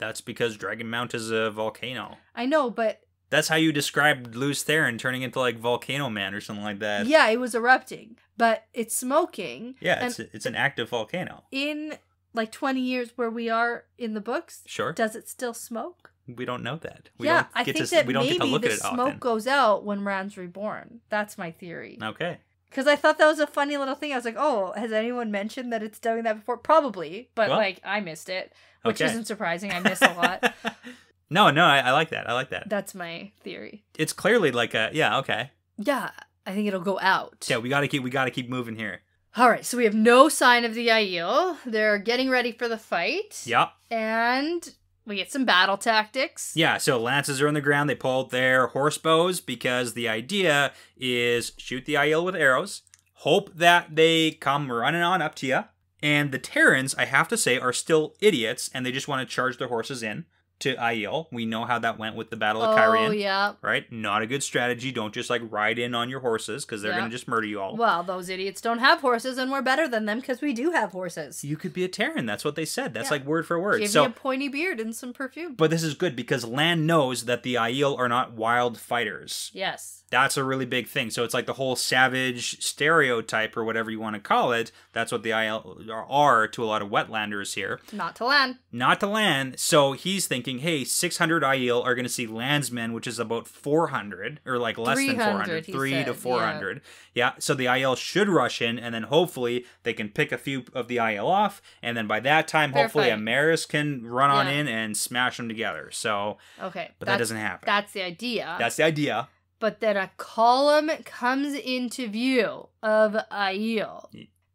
That's because Dragonmount is a volcano.
I know, but...
That's how you described Luz Theron turning into, like, Volcano Man or something like that.
Yeah, it was erupting, but it's smoking.
Yeah, it's an active volcano.
In, like, 20 years where we are in the books,
Sure.
does it still smoke?
We don't know that.
I think that maybe the smoke
often.
goes out when Ran's reborn. That's my theory.
Okay.
Because I thought that was a funny little thing. I was like, oh, has anyone mentioned that it's doing that before? Probably, but, like, I missed it, which isn't surprising. I miss a lot.
No, I like that. I like that.
That's my theory.
It's clearly like okay.
Yeah, I think it'll go out.
Yeah, we gotta keep moving here.
All right, so we have no sign of the Aiel. They're getting ready for the fight.
Yep.
And we get some battle tactics.
Yeah, so lances are on the ground. They pull out their horse bows because the idea is shoot the Aiel with arrows, hope that they come running on up to you. And the Terrans, I have to say, are still idiots, and they just want to charge their horses in to Aiel. We know how that went with the Battle of Cairhien.
Oh, yeah.
Right? Not a good strategy. Don't just, like, ride in on your horses, because they're going to just murder you all.
Well, those idiots don't have horses, and we're better than them, because we do have horses.
You could be a Terran. That's what they said. That's, like, word for word.
Give me a pointy beard and some perfume.
But this is good, because Lan knows that the Aiel are not wild fighters.
Yes.
That's a really big thing. So it's like the whole savage stereotype, or whatever you want to call it. That's what the Aiel are to a lot of wetlanders here.
Not to Lan.
Not to Lan. So he's thinking, hey, 600 Aiel are going to see landsmen, which is about 400, or like less than 400. 300 to 400. Yeah. So the Aiel should rush in, and then hopefully they can pick a few of the Aiel off. And then by that time, hopefully Amaris can run on in and smash them together. So,
okay.
But that doesn't happen.
That's the idea.
That's the idea.
But then a column comes into view of Aiel.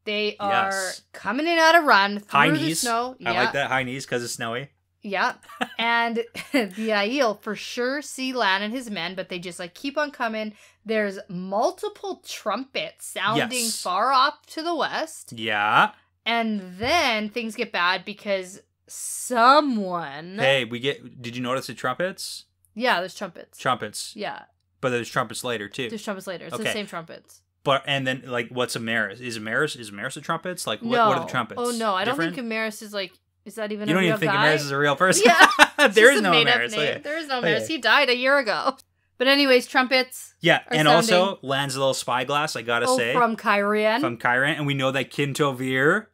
They are coming in at a run through the snow.
I like that, high knees, because it's snowy.
Yeah. And the Aiel for sure see Lan and his men, but they just like keep on coming. There's multiple trumpets sounding far off to the west.
Yeah.
And then things get bad because someone...
Hey, did you notice the trumpets?
Yeah, there's trumpets.
Trumpets.
Yeah.
But there's trumpets later, too.
There's trumpets later. It's the same trumpets.
And then, like, what's Amaris? Is Amaris the trumpets? Like,
no.
What are the trumpets?
Oh, no. I don't think Amaris is, like, is that even
a real guy? You don't even think Amaris is a real person?
Yeah.
There is no Amaris.
Okay. There is no Amaris. He died a year ago. But anyways, trumpets.
Yeah, and sounding. Also, Lan's little spyglass, I gotta say.
From Cairhien.
From Cairhien. And we know that Kintovir,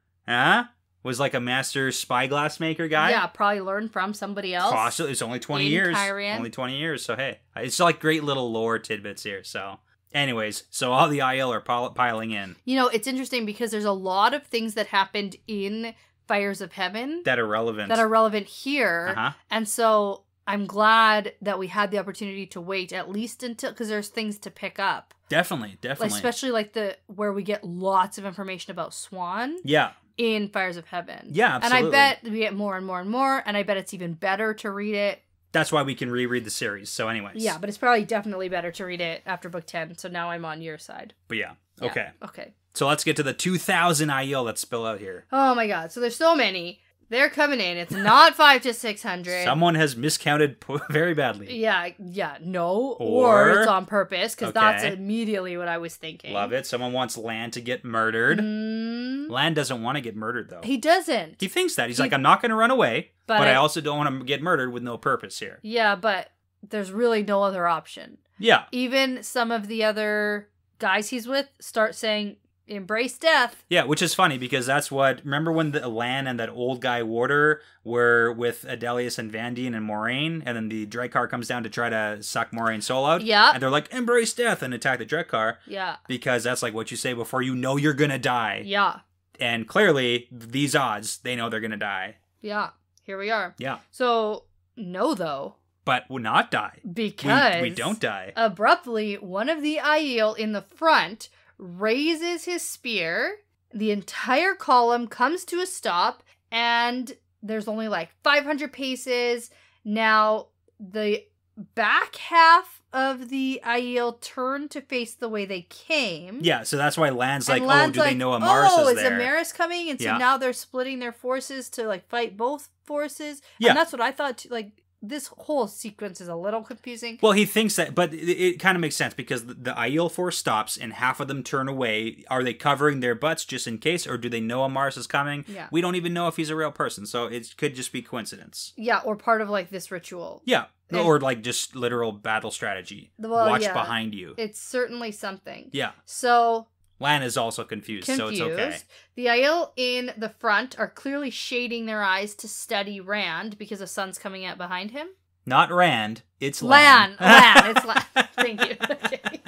was like a master spyglass maker guy.
Yeah, probably learned from somebody else.
Possibly. It's only 20 years.
Cairhien.
Only 20 years, so hey. It's like great little lore tidbits here, so... Anyways, so all the Aiel are piling in.
You know, it's interesting because there's a lot of things that happened in Fires of Heaven...
That are relevant
here.
Uh-huh.
And so I'm glad that we had the opportunity to wait at least until... Because there's things to pick up.
Definitely.
Like, especially like where we get lots of information about Swan.
Yeah.
In Fires of Heaven.
Yeah, absolutely.
And I bet we get more and more and more, and I bet it's even better to read it.
That's why we can reread the series, so anyways.
Yeah, but it's probably definitely better to read it after book 10, so now I'm on your side.
But yeah, okay.
Okay.
So let's get to the 2,000 Aiel that spill out here.
Oh my god, so there's so many. They're coming in. It's not 5 to 600.
Someone has miscounted very badly.
Yeah, no. Or it's on purpose, because that's immediately what I was thinking.
Love it. Someone wants Lan to get murdered. Lan doesn't want to get murdered, though.
He doesn't.
He thinks that. He's like, I'm not going to run away, but I also don't want to get murdered with no purpose here.
Yeah, but there's really no other option.
Yeah.
Even some of the other guys he's with start saying... Embrace death.
Yeah, which is funny because that's what... Remember when the Lan and that old guy Warder were with Adelius and Vandine and Moraine, and then the Drakkar comes down to try to suck Moraine's soul out?
Yeah.
And they're like, embrace death, and attack the Drakkar.
Yeah.
Because that's like what you say before you know you're gonna die.
Yeah.
And clearly, these odds, they know they're gonna die.
Yeah. Here we are.
Yeah.
So, no though.
But will not die.
Because...
We don't die.
Abruptly, one of the Aiel in the front... raises his spear, the entire column comes to a stop, and there's only like 500 paces. Now, the back half of the Aiel turn to face the way they came.
Yeah, so that's why Lan's like, do they know Amaris is there?
Oh, is Amaris coming? And so now they're splitting their forces to like fight both forces.
Yeah.
And that's what I thought, like, this whole sequence is a little confusing.
Well, he thinks that, but it kind of makes sense because the Aiel force stops and half of them turn away. Are they covering their butts just in case, or do they know Amaris is coming?
Yeah.
We don't even know if he's a real person, so it could just be coincidence.
Yeah, or part of like this ritual.
Yeah, or like just literal battle strategy. Watch behind you.
It's certainly something.
Yeah.
So
Lan is also confused, so it's okay.
The Aiel in the front are clearly shading their eyes to study Rand because the sun's coming out behind him.
Not Rand, it's
Lan. It's Lan. Thank you. Okay.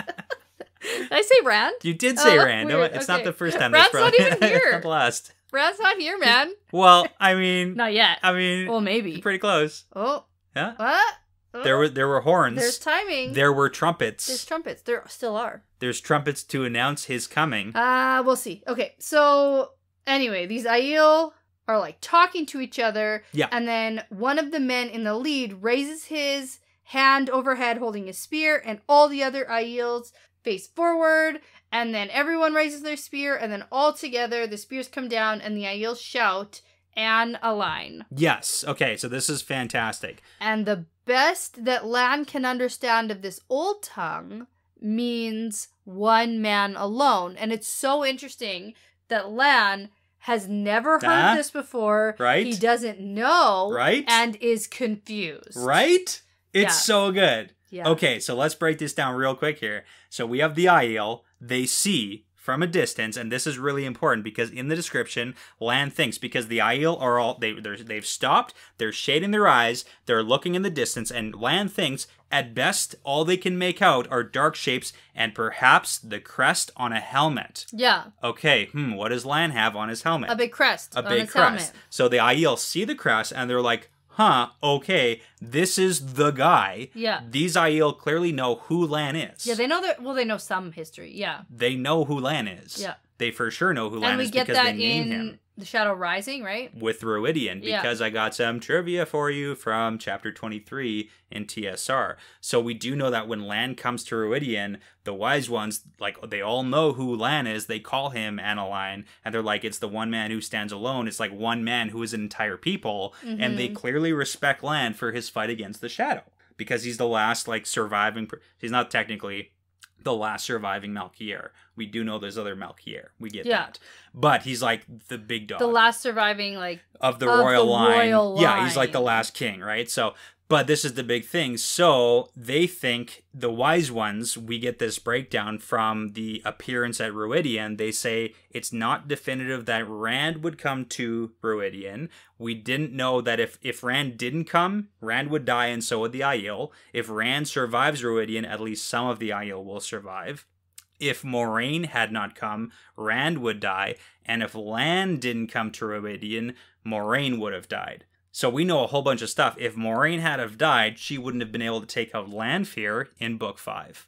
Did I say Rand?
You did say Rand.
Weird.
No, it's not the first time.
Rand's not even here.
It's not the last.
Rand's not here, man.
Well, I mean...
Not yet.
I mean...
Well, maybe.
Pretty close.
Oh.
Yeah?
What? Oh.
There were horns.
There's timing.
There were trumpets.
There's trumpets. There still are.
There's trumpets to announce his coming.
We'll see. Okay, so anyway, these Aiel are like talking to each other.
Yeah.
And then one of the men in the lead raises his hand overhead holding a spear, and all the other Aiels face forward, and then everyone raises their spear, and then all together the spears come down, and the Aiels shout, "And a line."
Yes. Okay, so this is fantastic.
And the best that Lan can understand of this old tongue means one man alone. And it's so interesting that Lan has never heard this before.
Right.
He doesn't know.
Right.
And is confused.
Right? It's so good.
Yeah.
Okay, so let's break this down real quick here. So we have the Aiel. They see from a distance, and this is really important because in the description, Lan thinks, because the Aiel are all they've stopped, they're shading their eyes, they're looking in the distance, and Lan thinks at best all they can make out are dark shapes and perhaps the crest on a helmet.
Yeah.
Okay, what does Lan have on his helmet?
A big crest.
A big crest.
Helmet.
So the Aiel see the crest and they're like, okay, this is the guy.
Yeah.
These Aiel clearly know who Lan is.
Yeah, they know that. Well, they know some history. Yeah.
They know who Lan is.
Yeah.
They for sure know who Lan is because they name him.
The Shadow Rising, right?
With Ruidian, because I got some trivia for you from chapter 23 in TSR. So we do know that when Lan comes to Ruidian, the wise ones, like, they all know who Lan is. They call him Aniline, and they're like, it's the one man who stands alone. It's like one man who is an entire people, and they clearly respect Lan for his fight against the Shadow, because he's the last, like, surviving... He's not technically the last surviving Malkier. We do know there's other Malkier. We get that. But he's like the big dog.
The last surviving, like...
Of the royal line. Yeah,
line.
he's like the last king, right? So, but this is the big thing. So, they think, the wise ones, we get this breakdown from the appearance at Ruidian. They say it's not definitive that Rand would come to Ruidian. We didn't know that if Rand didn't come, Rand would die and so would the Aiel. If Rand survives Ruidian, at least some of the Aiel will survive. If Moraine had not come, Rand would die. And if Lan didn't come to Ruidian, Moraine would have died. So we know a whole bunch of stuff. If Moraine had have died, she wouldn't have been able to take out Lanfear in Book 5.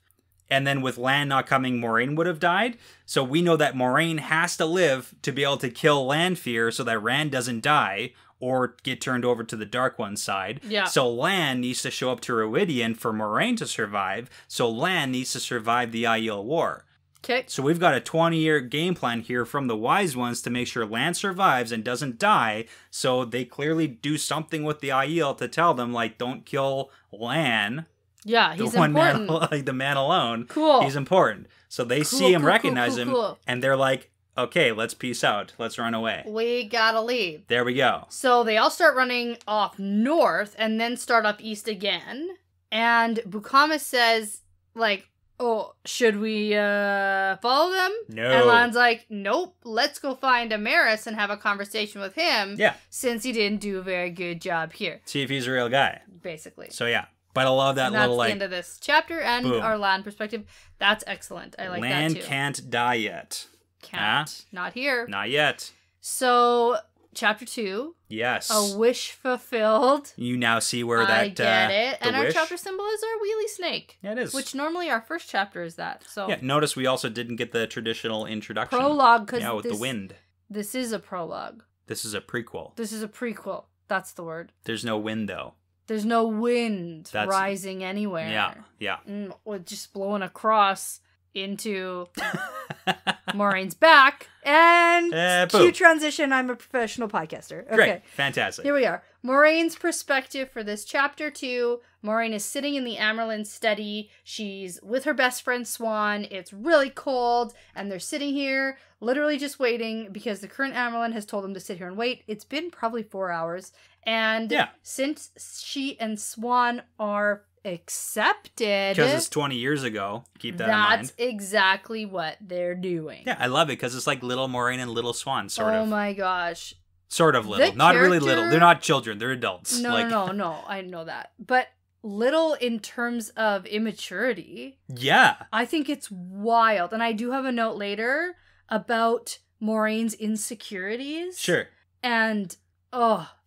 And then with Lan not coming, Moraine would have died. So we know that Moraine has to live to be able to kill Lanfear so that Rand doesn't die or get turned over to the Dark One's side.
Yeah.
So Lan needs to show up to Ruidian for Moraine to survive. So Lan needs to survive the Aiel War.
Okay.
So we've got a 20-year game plan here from the wise ones to make sure Lan survives and doesn't die. So they clearly do something with the Aiel to tell them, like, don't kill Lan.
Yeah, he's
the one
important.
Man, like the man alone.
Cool.
He's important. So they see him, recognize him, and they're like, okay, let's peace out. Let's run away.
We gotta leave.
There we go.
So they all start running off north and then start up east again. And Bukama says, like, oh, should we follow them?
No.
And Lan's like, nope, let's go find Amaris and have a conversation with him.
Yeah.
Since he didn't do a very good job here.
See if he's a real guy.
Basically.
So yeah. But I love that
and that's
little, like...
the end of this chapter and
boom.
our Lan perspective. That's excellent. I like
Lan
that too.
can't die yet.
Can't. Not here.
Not yet.
So, chapter 2.
Yes.
A wish fulfilled.
You now see where that...
I get it. And our
wish...
chapter symbol is our wheelie snake.
Yeah, it is.
Which normally our first chapter is that. So
yeah, notice we also didn't get the traditional introduction.
Prologue, because
with the wind.
This is a prologue.
This is a prequel.
This is a prequel. That's the word.
There's no wind, though.
There's no wind rising anywhere.
Yeah.
Or just blowing across into Moraine's back. And
boom.
cue transition, I'm a professional podcaster. Okay.
Great. Fantastic.
Here we are. Moraine's perspective for this chapter 2. Moraine is sitting in the Amerlin study. She's with her best friend Swan. It's really cold, and they're sitting here literally just waiting because the current Amerlin has told them to sit here and wait. It's been probably 4 hours. And since she and Swan are accepted...
Because it's 20 years ago. Keep that in mind.
That's exactly what they're doing.
Yeah, I love it because it's like little Moraine and little Swan, sort of.
Oh my gosh.
Sort of little. Not really little. They're not children. They're adults.
No, no. I know that. But little in terms of immaturity.
Yeah.
I think it's wild. And I do have a note later about Moraine's insecurities.
Sure.
And,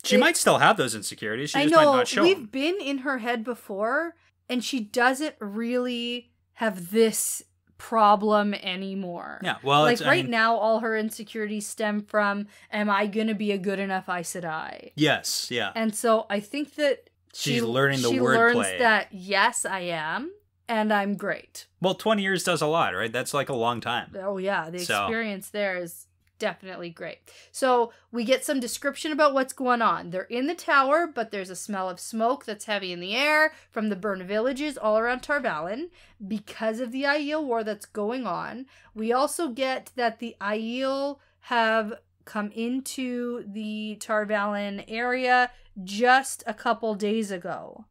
she might still have those insecurities. She just
might
not show
we've
them.
been in her head before, and she doesn't really have this problem anymore.
Yeah, well,
like now, all her insecurities stem from, am I going to be a good enough Aes Sedai?
Yes, yeah.
And so I think that
she's learning the wordplay. She
learns that, yes, I am, and I'm great.
Well, 20 years does a lot, right? That's like a long time.
Oh, yeah. The experience there is definitely great. So we get some description about what's going on. They're in the tower, but there's a smell of smoke that's heavy in the air from the burned villages all around Tarvalon because of the Aiel war that's going on. We also get that the Aiel have come into the Tarvalon area just a couple days ago.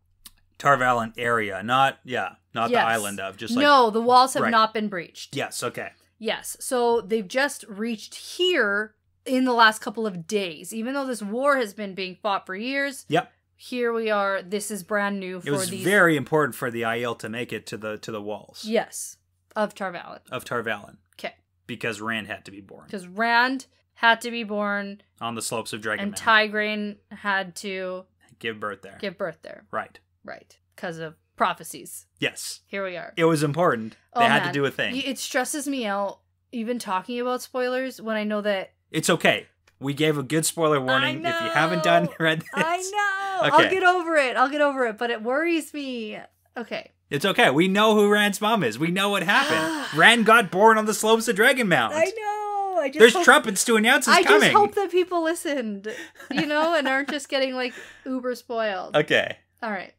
Tarvalon area, not the island of, just like...
No, the walls have not been breached.
Yes, okay.
Yes, so they've just reached here in the last couple of days. Even though this war has been being fought for years, here we are. This is brand new for these...
It was very important for the Aiel to make it to the walls.
Yes, of Tarvalon. Okay.
Because Rand had to be born.
Because Rand had to be born...
on the slopes of Dragonman.
And Tigraine had to...
give birth there.
Right. Because of prophecies.
Yes.
Here we are.
It was important. They had to do a thing.
It stresses me out, even talking about spoilers, when I know that...
It's okay. We gave a good spoiler warning. If you haven't read this...
I know. Okay. I'll get over it. But it worries me. Okay.
It's okay. We know who Rand's mom is. We know what happened. Rand got born on the slopes of Dragonmount.
I know.
There's trumpets to announce it's coming.
I just hope that people listened, and aren't just getting, uber spoiled.
Okay.
All right.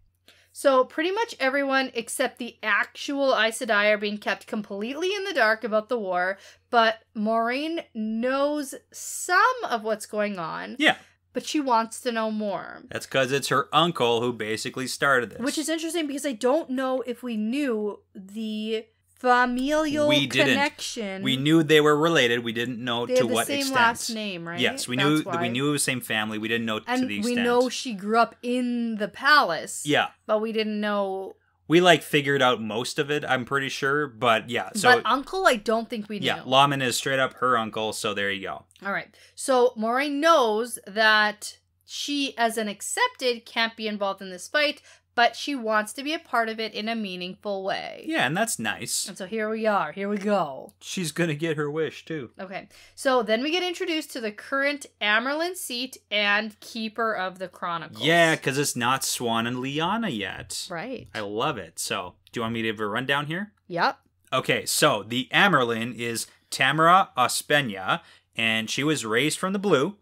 So pretty much everyone except the actual Aes Sedai are being kept completely in the dark about the war, but Moraine knows some of what's going on.
Yeah.
But she wants to know more.
That's because it's her uncle who basically started this.
Which is interesting because I don't know if we knew the familial connection.
We knew they were related. We didn't know to what extent. They had the same last
name, right?
Yes, we knew it was the same family. We didn't know to the extent.
And we know she grew up in the palace.
Yeah.
But we didn't know...
We, figured out most of it, I'm pretty sure. But, yeah.
But uncle, I don't think we knew.
Yeah, Lawman is straight up her uncle, so there you go.
All right. So, Moraine knows that she, as an accepted, can't be involved in this fight, but she wants to be a part of it in a meaningful way.
Yeah, and that's nice.
And so here we are. Here we go.
She's gonna get her wish, too.
Okay. So then we get introduced to the current Amerlin seat and Keeper of the Chronicles.
Yeah, because it's not Swan and Lyanna yet.
Right.
I love it. So, do you want me to give a rundown here?
Yep.
Okay, so the Amerlin is Tamara Ospenya, and she was raised from the blue,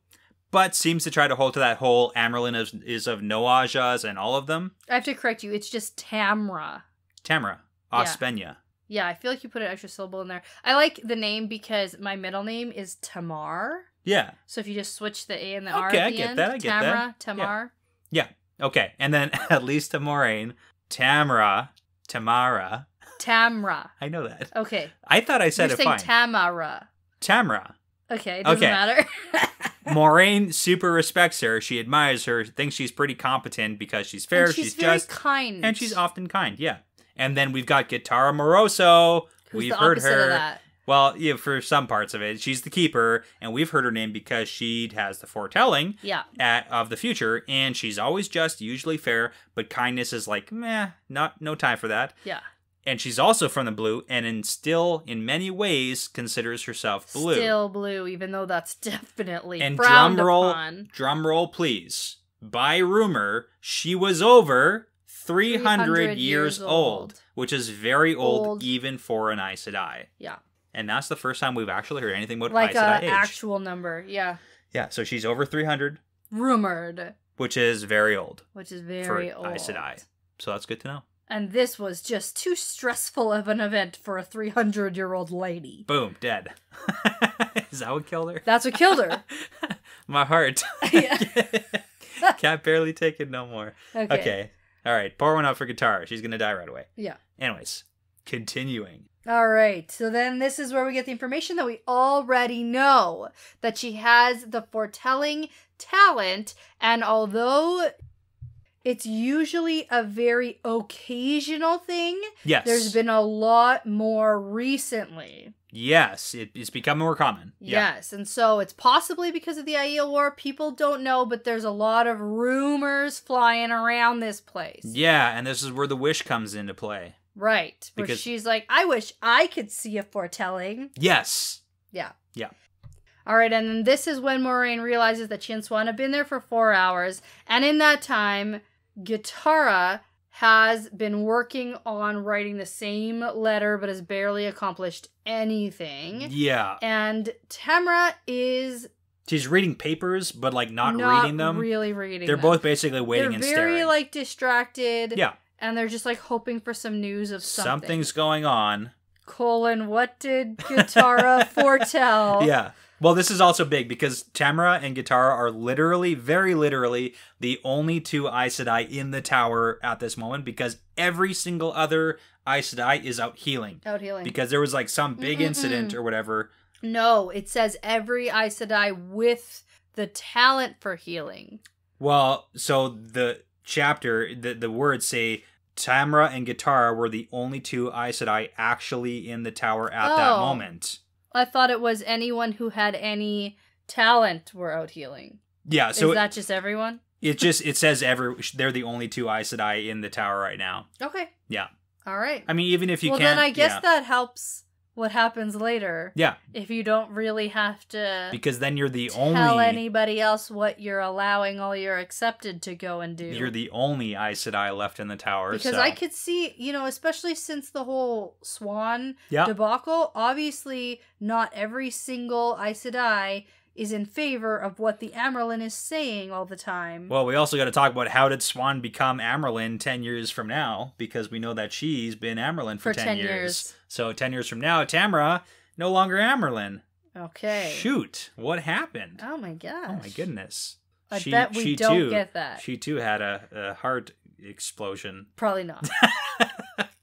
but seems to try to hold to that whole Amerlin is of no Ajas and all of them.
I have to correct you. It's just Tamra.
Tamara Ospenya.
Yeah, I feel like you put an extra syllable in there. I like the name because my middle name is Tamar.
Yeah.
So if you just switch the A and the R at the end.
I get that.
Tamra, Tamar.
Yeah. Okay. And then at least to Moraine, Tamara.
Tamra.
I know that.
Okay.
I thought I said
You're
it fine.
Tamara. Okay, it doesn't matter.
Moraine super respects her. She admires her, thinks she's pretty competent because she's fair,
and she's very just kind.
And she's often kind, yeah. And then we've got Guitarra Moroso.
Who's the opposite of that?
Well, yeah, for some parts of it. She's the keeper, and we've heard her name because she has the foretelling of the future, and she's always just, usually fair, but kindness is no time for that.
Yeah.
And she's also from the blue, and still, in many ways, considers herself blue.
Still blue, even though that's definitely frowned upon.
Drum roll, please. By rumor, she was over 300 years old, which is very old even for an Aes Sedai.
Yeah.
And that's the first time we've actually heard anything about
like
Aes Sedai
an
age.
actual number. Yeah.
Yeah, so she's over 300.
Rumored.
Which is very old.
Which is very
for
old.
Aes Sedai. So that's good to know.
And this was just too stressful of an event for a 300-year-old lady.
Boom, dead. Is that what killed her?
That's what killed her.
My heart.
Yeah.
Can't barely take it no more. Okay. All right. Pour one out for guitar. She's going to die right away.
Yeah.
Anyways, continuing.
All right. So then this is where we get the information that we already know. That she has the foretelling talent. And although it's usually a very occasional thing,
yes,
there's been a lot more recently.
Yes, it's become more common.
Yes, and so it's possibly because of the Aiel War. People don't know, but there's a lot of rumors flying around this place.
Yeah, and this is where the wish comes into play.
Right, where she's like, I wish I could see a foretelling.
Yes.
Yeah.
Yeah.
All right, and then this is when Moraine realizes that she and Swan have been there for 4 hours, and in that time, Gitara has been working on writing the same letter but has barely accomplished anything.
Yeah.
And Tamra is...
She's reading papers, but, like, not reading them.
Not really reading
They're
them.
both basically waiting and staring.
They're very, like, distracted.
Yeah.
And they're just, like, hoping for some news of something.
Something's going on.
What did Gitara foretell?
Yeah. Well, this is also big because Tamra and Gitara are literally, very literally, the only two Aes Sedai in the tower at this moment because every single other Aes Sedai is out healing.
Out healing.
Because there was like some big incident or whatever.
No, it says every Aes Sedai with the talent for healing.
Well, so the chapter, the words say Tamra and Gitara were the only two Aes Sedai actually in the tower at that moment.
I thought it was anyone who had any talent were out healing.
Yeah, so
is that just everyone?
It says they're the only two Aes Sedai in the tower right now.
Okay.
Yeah.
All right.
I mean, even if you can't...
Well, then I guess that helps what happens later.
Yeah.
If you don't really have to...
Because then you're the only...
tell anybody else what you're allowing all your accepted to go and do.
You're the only Aes Sedai left in the tower.
Because I could see, especially since the whole Swan debacle, obviously not every single Aes Sedai is in favor of what the Amyrlin is saying all the time.
Well, we also got to talk about how did Swan become Amyrlin 10 years from now, because we know that she's been Amyrlin for 10 years. So 10 years from now, Tamra, no longer Amyrlin.
Okay.
Shoot, what happened?
Oh my gosh.
Oh my goodness.
I bet we don't get that.
She too had a heart explosion.
Probably not.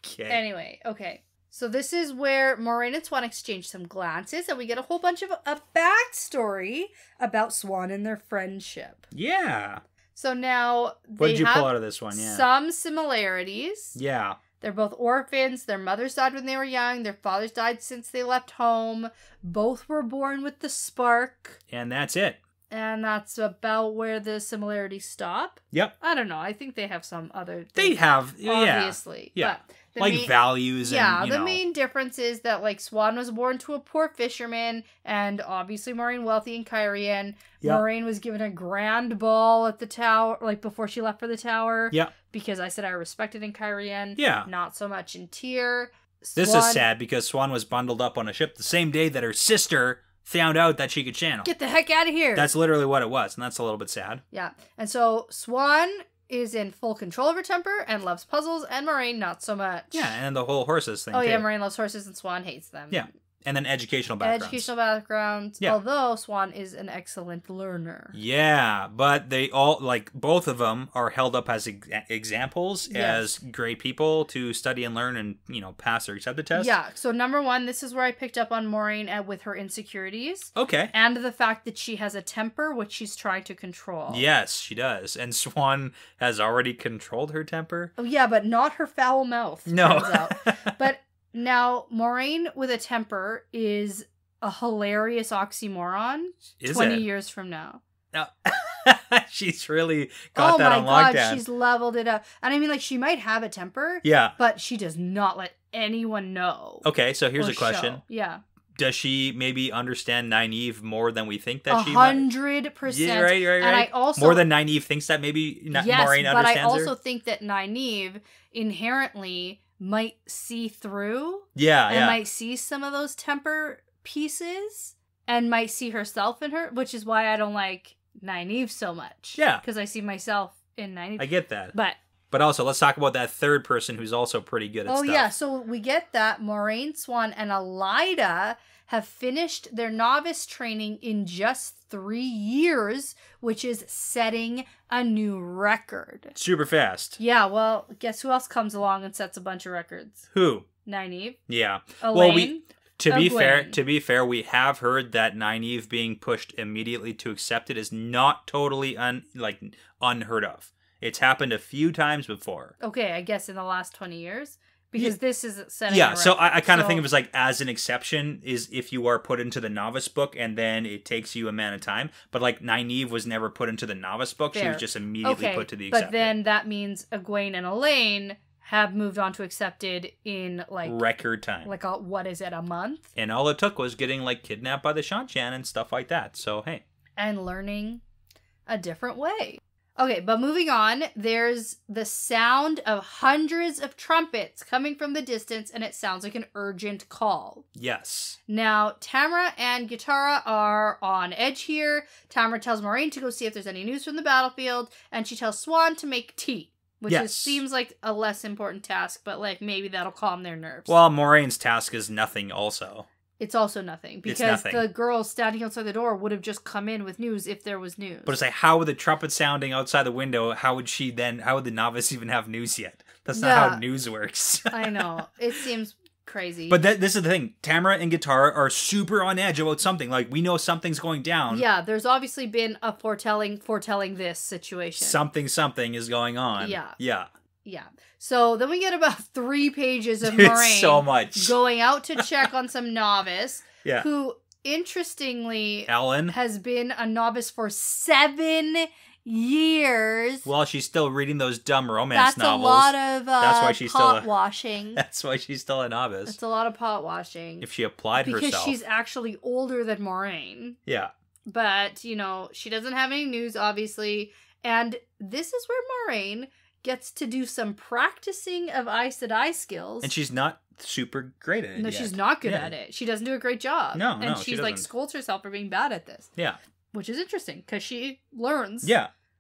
Okay.
Anyway, okay. So this is where Moraine and Swan exchange some glances, and we get a whole bunch of a backstory about Swan and their friendship.
Yeah.
So now
what did you pull out of this one? Yeah.
Some similarities.
Yeah.
They're both orphans. Their mothers died when they were young. Their fathers died since they left home. Both were born with the spark.
And that's it.
And that's about where the similarities stop.
Yep.
I don't know. I think they have some other things.
They have,
obviously.
Yeah.
But
like values and,
yeah, the main difference is that, like, Swan was born to a poor fisherman, and obviously Moraine wealthy in Cairhien. Yep. Moraine was given a grand ball at the tower, like, before she left for the tower.
Yeah.
Because I said I respected in Cairhien.
Yeah. Not
so much in Tyr.
This is sad because Swan was bundled up on a ship the same day that her sister found out that she could channel.
Get the heck out of here!
That's literally what it was, and that's a little bit sad.
Yeah. And so Swan is in full control of her temper and loves puzzles, and Moraine not so much.
Yeah, and the whole horses thing.
Oh, yeah, Moraine loves horses and Swan hates them.
Yeah. And then educational backgrounds.
Educational backgrounds. Yeah. Although Swan is an excellent learner.
Yeah, but they all, like, both of them are held up as examples, as great people to study and learn and, pass their accepted test.
Yeah, so number one, this is where I picked up on Moraine with her insecurities.
Okay.
And the fact that she has a temper, which she's trying to control.
Yes, she does. And Swan has already controlled her temper.
Oh, yeah, but not her foul mouth.
No.
Turns out. But now, Moraine with a temper is a hilarious oxymoron 20 years from now.
No. She's really got that on lockdown. Oh my God,
she's leveled it up. And I mean, like, she might have a temper.
Yeah.
But she does not let anyone know.
Okay, so here's a question.
Yeah.
Does she maybe understand Nynaeve more than we think that she might?
100%.
Yeah, right.
And I also...
More than Nynaeve thinks that maybe Moraine understands her?
Yes, but I also think that Nynaeve inherently might see through.
Yeah,
and might see some of those temper pieces and might see herself in her, which is why I don't like Nynaeve so much.
Yeah.
Because I see myself in Nynaeve.
I get that.
But
also, let's talk about that third person who's also pretty good at stuff.
Oh, yeah. So we get that Moraine, Swan, and Elida have finished their novice training in just 3 years, which is setting a new record.
Super fast.
Yeah, well, guess who else comes along and sets a bunch of records?
Who?
Nynaeve.
Yeah.
Elaine.
To be fair, we have heard that Nynaeve being pushed immediately to accept it is not totally unheard of. It's happened a few times before.
Okay, I guess in the last 20 years. Because this is setting
Yeah,
a
so
record.
I kind of think of it as like as an exception is if you are put into the novice book and then it takes you a amount of time. But like Nynaeve was never put into the novice book. Fair. She was just immediately put to the accepted.
But then that means Egwene and Elaine have moved on to accepted in like
record time.
Like a month?
And all it took was getting like kidnapped by the Shan-Chan and stuff like that. So hey.
And learning a different way. Okay, but moving on, there's the sound of hundreds of trumpets coming from the distance, and it sounds like an urgent call.
Yes.
Now, Tamara and Gitara are on edge here. Tamara tells Moraine to go see if there's any news from the battlefield, and she tells Swan to make tea, which seems like a less important task, but like maybe that'll calm their nerves.
Well, Moraine's task is nothing also.
It's also nothing, because the girl standing outside the door would have just come in with news if there was news.
But it's like, how would the trumpet sounding outside the window, how would the novice even have news yet? That's not how news works.
I know. It seems crazy.
But this is the thing. Tamara and Gitara are super on edge about something. Like, we know something's going down.
Yeah, there's obviously been a foretelling this situation.
Something is going on.
Yeah. So then we get about 3 pages of Moraine
so much
going out to check on some novice
who,
interestingly,
Ellen
has been a novice for 7 years.
Well, she's still reading those dumb romance novels.
That's a lot of
that's why she's
pot washing.
That's why she's still a novice.
That's a lot of pot washing.
If she applied herself.
Because she's actually older than Moraine.
Yeah.
But, she doesn't have any news, obviously. And this is where Moraine gets to do some practicing of Aes Sedai skills.
And she's not super great at it.
No,
yet.
She's not good at it. She doesn't do a great job.
No,
and
she
she's like scolds herself for being bad at this.
Yeah.
Which is interesting, because she learns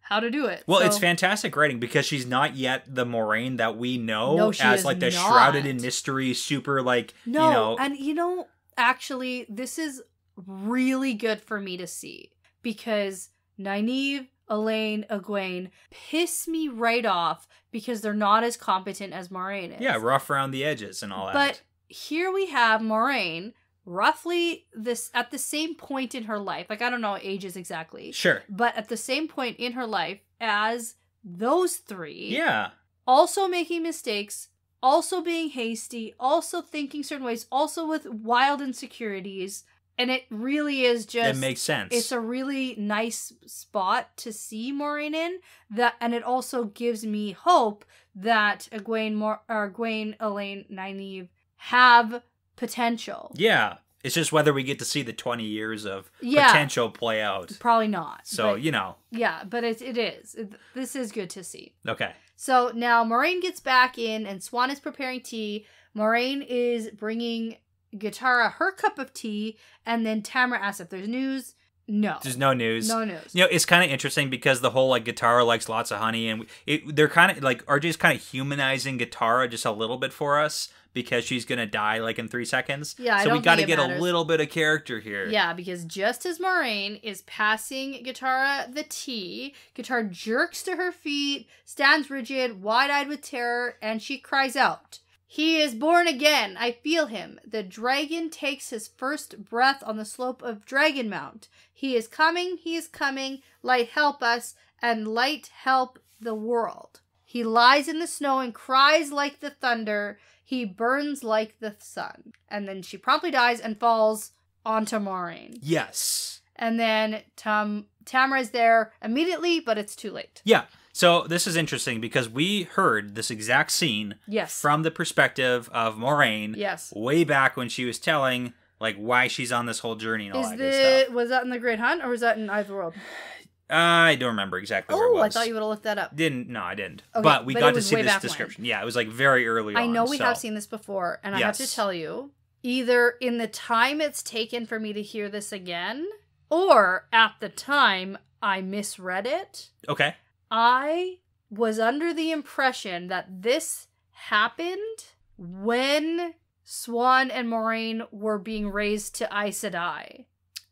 how to do it.
Well, it's fantastic writing, because she's not yet the Moraine that we know as like the shrouded in mystery, super
And actually, this is really good for me to see, because Nynaeve, Elaine, Egwene piss me right off because they're not as competent as Moraine is.
Yeah, rough around the edges and all that.
But here we have Moraine roughly at the same point in her life. Like, I don't know ages exactly.
Sure.
But at the same point in her life as those 3.
Yeah.
Also making mistakes, also being hasty, also thinking certain ways, also with wild insecurities. And it really is just...
It makes sense.
It's a really nice spot to see Moraine in. And it also gives me hope that Egwene, Elaine, Nynaeve have potential.
Yeah. It's just whether we get to see the 20 years of potential play out.
Probably not.
So,
Yeah, but it is. This is good to see.
Okay.
So now Moraine gets back in and Swan is preparing tea. Moraine is bringing Gitara her cup of tea, and then Tamara asks if there's news. No.
There's no news.
No news.
It's kind of interesting because the whole like Gitara likes lots of honey, and they're kind of like RJ's kind of humanizing Gitara just a little bit for us because she's gonna die like in 3 seconds.
Yeah,
so we got to get a little bit of character here.
Yeah, because just as Moraine is passing Gitara the tea, Gitara jerks to her feet, stands rigid, wide-eyed with terror, and she cries out. He is born again. I feel him. The dragon takes his first breath on the slope of Dragon Mount. He is coming. He is coming. Light help us, and light help the world. He lies in the snow and cries like the thunder. He burns like the sun. And then she promptly dies and falls onto Moraine.
Yes.
And then Tamara's there immediately, but it's too late.
Yeah. So this is interesting because we heard this exact scene from the perspective of Moraine way back when she was telling like why she's on this whole journey and all that good stuff.
Was that in The Great Hunt or was that in Eye of the World?
I don't remember exactly where it
Oh,
was.
I thought you would have looked that up.
No, I didn't.
Okay,
but we
but
got
it
to
was
see
way
this
back
description.
when.
Yeah, it was like very early on.
I know we
so.
have seen this before, and I have to
Yes.
tell you, either in the time it's taken for me to hear this again, or at the time I misread it.
Okay.
I was under the impression that this happened when Swan and Moraine were being raised to Aes Sedai.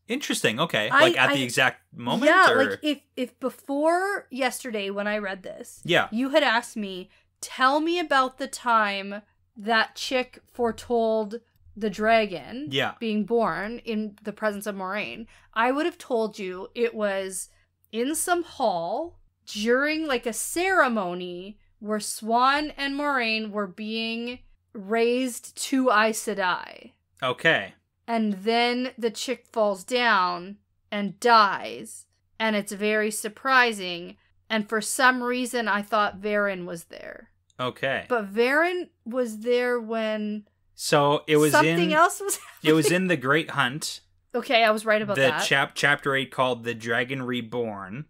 Interesting. Okay. Like at the exact moment?
Yeah,
or?
like if before yesterday when I read this,
Yeah.
you had asked me, tell me about the time that chick foretold the dragon being born in the presence of Moraine, I would have told you it was in some hall during like a ceremony where Swan and Moraine were being raised to Aes Sedai.
Okay.
And then the chick falls down and dies. And it's very surprising. And for some reason, I thought Varen was there.
Okay.
But Varen was there when...
So it was
something else was happening.
It was in The Great Hunt.
Okay, I was right about that.
Chapter 8 called The Dragon Reborn.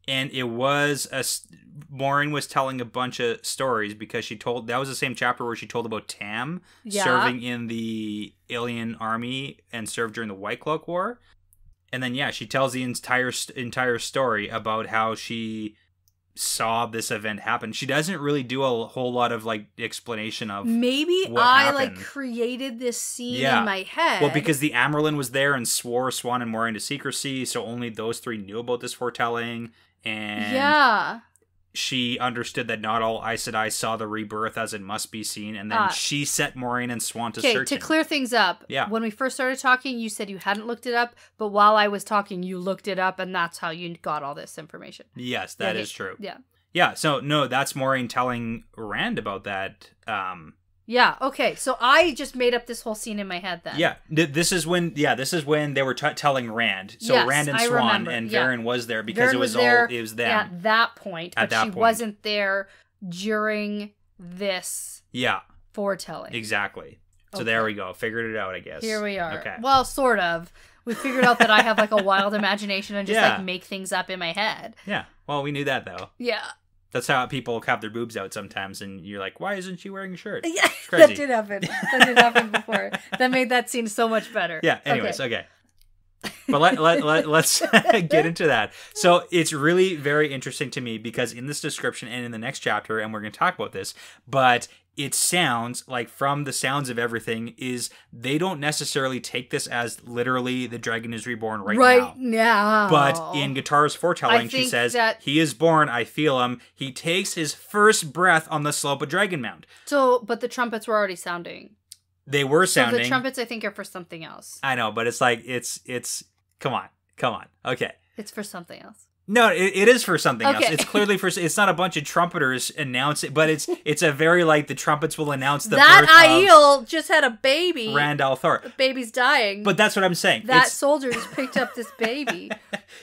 And it was Moraine was telling a bunch of stories because that was the same chapter where she told about Tam serving in the alien army and served during the White Cloak War. And then, she tells the entire story about how she saw this event happen. She doesn't really do a whole lot of like explanation of
maybe
what
I
happened.
like created this scene in my head.
Well, because the Amyrlin was there and swore Swan and Moraine to secrecy, so only those three knew about this foretelling. And she understood that not all Aes Sedai saw the rebirth as it must be seen, and then she set Moraine and Swan to search.
To clear things up, when we first started talking, you said you hadn't looked it up, but while I was talking, you looked it up, and that's how you got all this information.
Yes, that is true.
Yeah.
Yeah, so no, that's Moraine telling Rand about that.
Yeah, okay, so I just made up this whole scene in my head then.
Yeah, this is when they were telling Rand. So
yes,
Rand and Swan and Varen was there because
Varen
it was them.
At that point, but she wasn't there during this foretelling.
Exactly. So there we go. Figured it out, I guess.
Here we are.
Okay.
Well, sort of. We figured out that I have like a wild imagination and just like make things up in my head.
Yeah. Well, we knew that though.
Yeah.
That's how people have their boobs out sometimes, and you're like, why isn't she wearing a shirt?
Yeah, that did happen. That did happen before. That made that scene so much better.
Yeah, anyways, okay. But let's get into that. So it's really very interesting to me because in this description and in the next chapter, and we're going to talk about this, but it sounds like from the sounds of everything is they don't necessarily take this as literally the dragon is reborn right now. But in Guitar's foretelling, she says, he is born, I feel him. He takes his first breath on the slope of Dragonmount.
So, but the trumpets were already sounding.
They were sounding.
So the trumpets, I think, are for something else.
I know, but it's like, it's, come on. Okay.
It's for something else.
No, it is for something else. It's clearly for. It's not a bunch of trumpeters announce it, but it's a very like the trumpets will announce the birth of
Aiel just had a baby.
Rand al'Thor.
The baby's dying.
But that's what I'm saying.
That soldier just picked up this baby.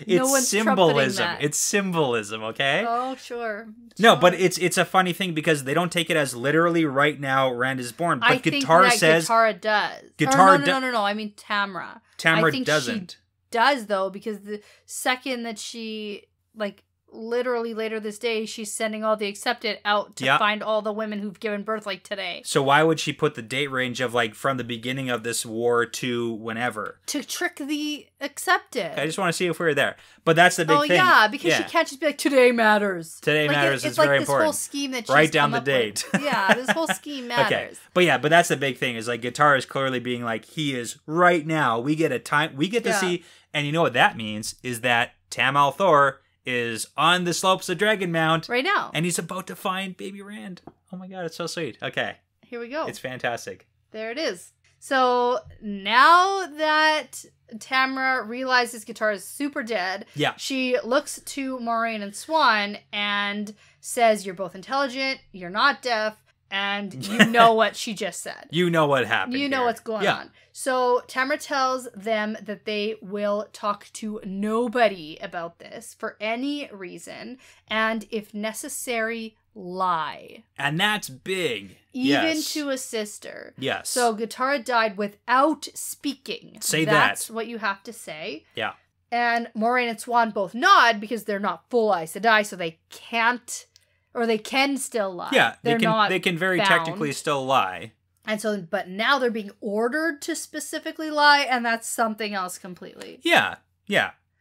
It's symbolism. It's symbolism. Okay.
Oh sure.
No, but it's a funny thing because they don't take it as literally right now Rand is born. But
I think
Guitar says
Guitar does. No. I mean Tamra.
Tamra doesn't.
Does though, because the second that she like literally later this day she's sending all the accepted out to find all the women who've given birth like today.
So why would she put the date range of like from the beginning of this war to whenever?
To trick the accepted.
I just want to see if we're there. But that's the big thing. Oh
yeah, because she can't just be like today matters.
Today matters is very important. It's like this whole
scheme that she's
write down the date.
Yeah, this whole scheme matters.
Okay. But that's the big thing is like Guitar is clearly being like he is right now. We get to see, and you know what that means is that Tam al'Thor is on the slopes of Dragonmount
right now.
And he's about to find baby Rand. Oh my god, it's so sweet. Okay.
Here we go.
It's fantastic.
There it is. So now that Tamra realizes Guitar is super dead, she looks to Moraine and Swan and says, you're both intelligent, you're not deaf, and you know what she just said.
You know what happened.
You know what's going on. So Tamra tells them that they will talk to nobody about this for any reason, and if necessary, lie.
And that's big.
Even to a sister.
Yes.
So Guitar died without speaking.
Say
That's what you have to say.
Yeah.
And Moraine and Swan both nod because they're not full Aes Sedai, so they can't, or they can still lie.
Yeah,
They
can very
bound.
technically still lie.
And so, but now they're being ordered to specifically lie, and that's something else completely.
Yeah.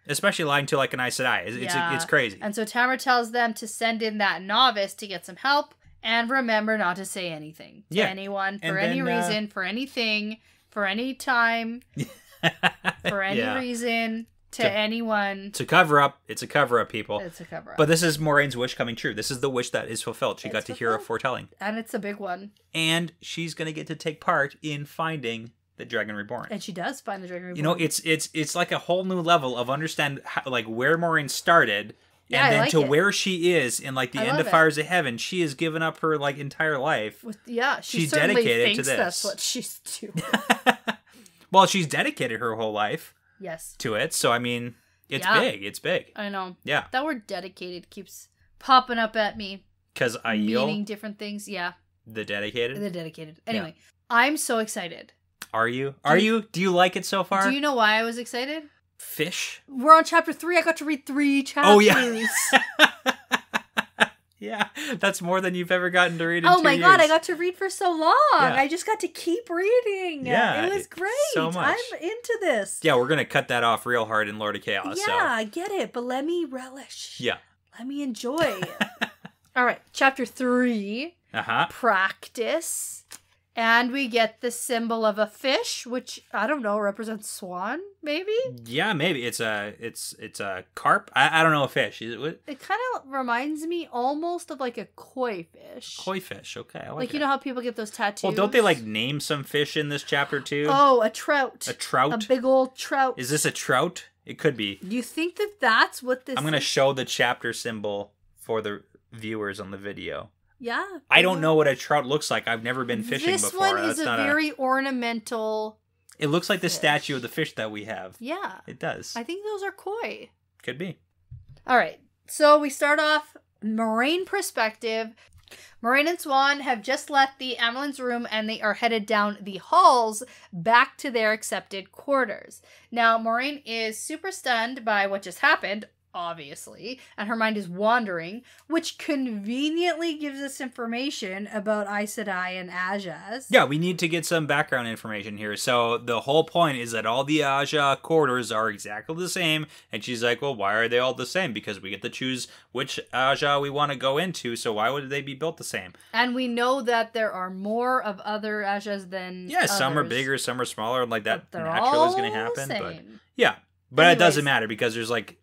Especially lying to like an Aes Sedai. It's crazy.
And so Tamara tells them to send in that novice to get some help, and remember not to say anything to anyone, for any reason, for anything, for any time, for any reason, to anyone.
To cover up. It's a cover up, people.
It's a cover up.
But this is Moraine's wish coming true. This is the wish that is fulfilled. She got to hear a foretelling.
And it's a big one.
And she's going to get to take part in finding the Dragon Reborn.
And she does find the Dragon Reborn.
You know, it's like a whole new level of understand how, like where Moraine started, and then to where she is in like the end of Fires of Heaven. She has given up her like entire life.
She's
dedicated to this.
That's what she's doing.
Well, she's dedicated her whole life.
Yes.
To it. So I mean, it's big. It's big.
I know.
Yeah.
That word dedicated keeps popping up at me.
Because
meaning different things. Yeah.
The dedicated.
The dedicated. Anyway, I'm so excited.
Are you? Do you like it so far?
Do you know why I was excited?
Fish.
We're on chapter 3. I got to read 3 chapters.
Oh yeah. Yeah, that's more than you've ever gotten to read in 2 years.
Oh my god, I got to read for so long.
Yeah.
I just got to keep reading.
Yeah.
It was great.
So much.
I'm into this.
Yeah, we're going to cut that off real hard in Lord of Chaos.
Yeah, I get it, but let me relish.
Yeah.
Let me enjoy. All right, chapter 3. Practice. And we get the symbol of a fish, which, I don't know, represents swan, maybe?
Yeah, maybe. It's a carp. I don't know, a fish. Is it?
It kind of reminds me almost of like a koi fish.
Koi fish, okay. I
like you know how people get those tattoos?
Well, don't they like name some fish in this chapter too?
Oh, a trout.
A trout?
A big old trout.
Is this a trout? It could be.
Do you think that that's what this
I'm going to show the chapter symbol for the viewers on the video.
Yeah.
I don't know what a trout looks like. I've never been fishing before.
This one is a very ornamental.
It looks like the statue of the fish that we have.
Yeah.
It does.
I think those are koi.
Could be.
All right. So we start off Moraine Perspective. Moraine and Swan have just left the Amelin's room and they are headed down the halls back to their accepted quarters. Now, Moraine is super stunned by what just happened, obviously, and her mind is wandering, which conveniently gives us information about Aes Sedai and Ajah's.
Yeah, we need to get some background information here. So the whole point is that all the Ajah quarters are exactly the same, and she's like, well, why are they all the same? Because we get to choose which Ajah we want to go into, so why would they be built the same?
And we know that there are more of other Ajahs than others.
Some are bigger, some are smaller, like that naturally is going to happen.
Same.
But yeah. But anyways, it doesn't matter because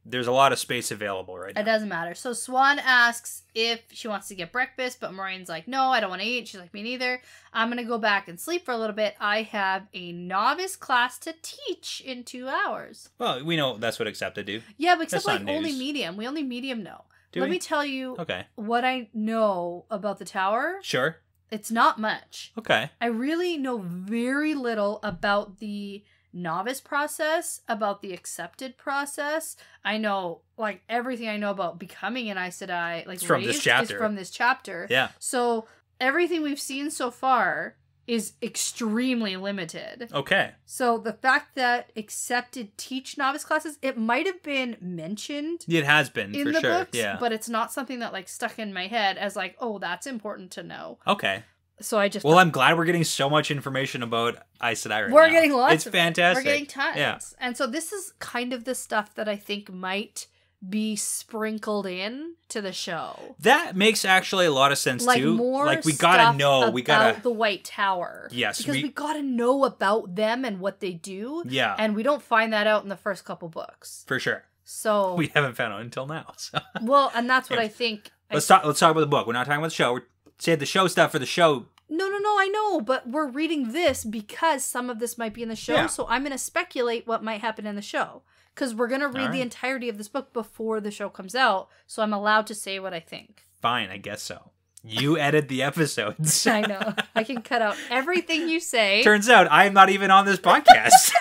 there's a lot of space available right now.
It doesn't matter. So Swan asks if she wants to get breakfast, but Moraine's like, no, I don't want to eat. She's like, me neither. I'm going to go back and sleep for a little bit. I have a novice class to teach in 2 hours.
Well, we know that's what Accepted do.
Yeah, but except like only medium. We only medium know. Let me tell you what I know about the tower.
Sure.
It's not much.
Okay.
I really know very little about the novice process, about the accepted process. I know like everything I know about becoming an Aes Sedai, like
from this chapter.
Is from this chapter.
Yeah.
So everything we've seen so far is extremely limited.
Okay.
So the fact that accepted teach novice classes, it might have been mentioned.
It has been
in
for
the
sure.
books,
yeah.
But it's not something that like stuck in my head as like, oh, that's important to know.
Okay.
So I just
I'm glad we're getting so much information about Aes Sedai right now.
We're getting lots.
It's fantastic.
We're getting tons.
Yeah.
And so this is kind of the stuff that I think might be sprinkled in to the show.
That makes actually a lot of sense
like
too.
More
like we gotta know. We gotta
the White Tower.
Yes,
because we gotta know about them and what they do.
Yeah,
and we don't find that out in the first couple books
for sure.
So
we haven't found out until now. So.
Well, and that's what I think.
Let's talk about the book. We're not talking about the show. We're saying the show stuff for the show.
No, I know, but we're reading this because some of this might be in the show, so I'm going to speculate what might happen in the show. Because we're going to read the entirety of this book before the show comes out, so I'm allowed to say what I think.
Fine, I guess so. You edit the episodes.
I know. I can cut out everything you say.
Turns out I'm not even on this podcast.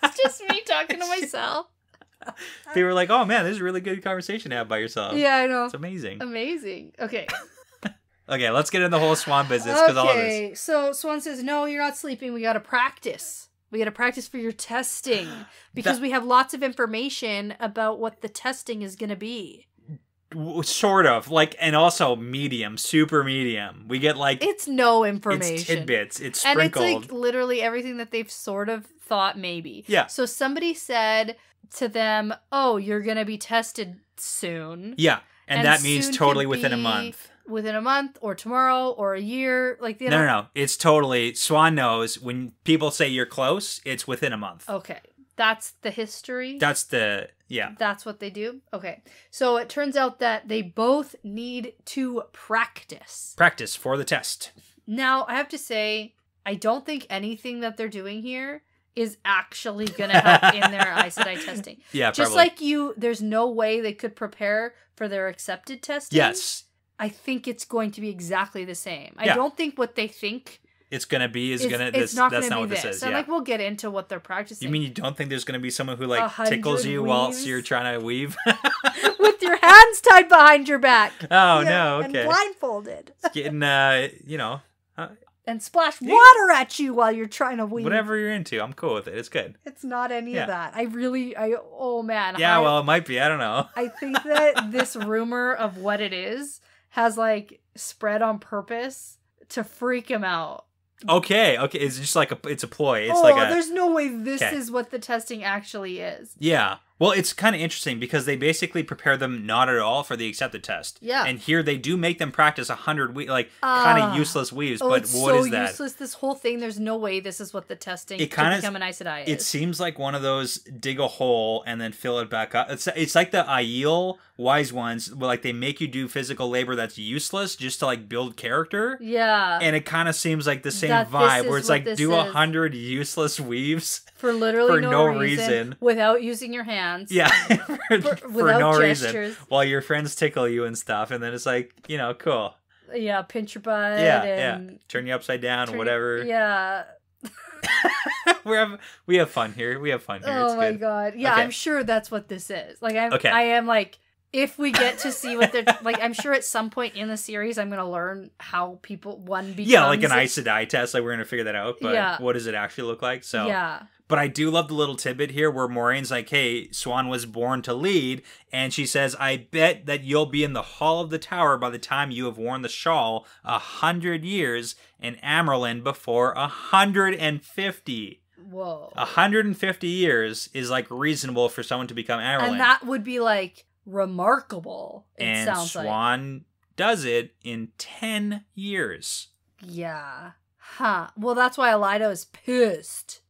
It's just me talking to myself.
They were like, oh man, this is a really good conversation to have by yourself.
Yeah, I know.
It's amazing.
Amazing. Okay.
Okay, let's get into the whole Swan business because I love this.
So Swan says, no, you're not sleeping. We got to practice. We got to practice for your testing because we have lots of information about what the testing is going to be.
Sort of. Like, and also medium, super medium. We get like...
It's no information.
It's tidbits. It's sprinkled.
And it's like literally everything that they've sort of thought maybe.
Yeah.
So somebody said to them, oh, you're going to be tested soon.
Yeah. And that means totally within a month.
Within a month or tomorrow or a year. Like
No. It's totally... Swan knows when people say you're close, it's within a month.
Okay. That's the history?
That's the... Yeah.
That's what they do? Okay. So it turns out that they both need to practice.
Practice for the test.
Now, I have to say, I don't think anything that they're doing here is actually going to help in their Aes Sedai testing.
Yeah,
Just
probably.
like there's no way they could prepare for their accepted testing.
Yes.
I think it's going to be exactly the same.
Yeah.
I don't think what they think
it's going to be
it's not
that's
gonna
not
be
what this
this.
is.
And
Yeah.
like we'll get into what they're practicing.
You mean you don't think there's going to be someone who like
100
tickles you
weaves?
whilst you're trying to weave?
With your hands tied behind your back.
Oh, no, okay.
And blindfolded.
It's getting,
and splash water at you while you're trying to weave.
whatever you're into. I'm cool with it. It's good.
It's not any
Yeah.
of that. Oh man.
Yeah, well, it might be. I don't know.
I think that this rumor of what it is has like spread on purpose to freak him out.
Okay. It's just like it's a ploy. It's like
there's no way this
Okay.
is what the testing actually is.
Yeah. Well, it's kind of interesting because they basically prepare them not at all for the accepted test.
Yeah.
And here they do make them practice 100 kind of useless weaves. But
it's
what
so
is that?
useless. This whole thing. There's no way this is what the testing
It
to
kinda-
become an Aes Sedai
It
is.
seems like one of those dig a hole and then fill it back up. It's like the Aiel wise ones where like they make you do physical labor that's useless just to like build character.
Yeah.
And it kind of seems like the same
That this
vibe
is
where it's
what
like
this
do
is.
100 useless weaves.
For literally
for no
reason.
reason.
Without using your hands.
Yeah. for
without
no
gestures.
reason. While your friends tickle you and stuff. And then it's like, cool.
Yeah, pinch your butt.
Yeah,
and
turn you upside down, whatever.
Yeah.
We have fun here. It's
Oh my
good.
god. Yeah,
Okay.
I'm sure that's what this is. Like,
Okay.
I am like, if we get to see what they're like, I'm sure at some point in the series, I'm gonna learn how becomes.
Yeah, like an Aes Sedai test. Like we're gonna figure that out. But
Yeah.
what does it actually look like? So
Yeah.
But I do love the little tidbit here where Moraine's like, hey, Swan was born to lead. And she says, I bet that you'll be in the hall of the tower by the time you have worn the shawl 100 years, and Amerlin before 150.
Whoa.
150 years is like reasonable for someone to become Amerlin.
And that would be like remarkable. It sounds like.
Swan does it in 10 years.
Yeah. Huh. Well, that's why Elida is pissed.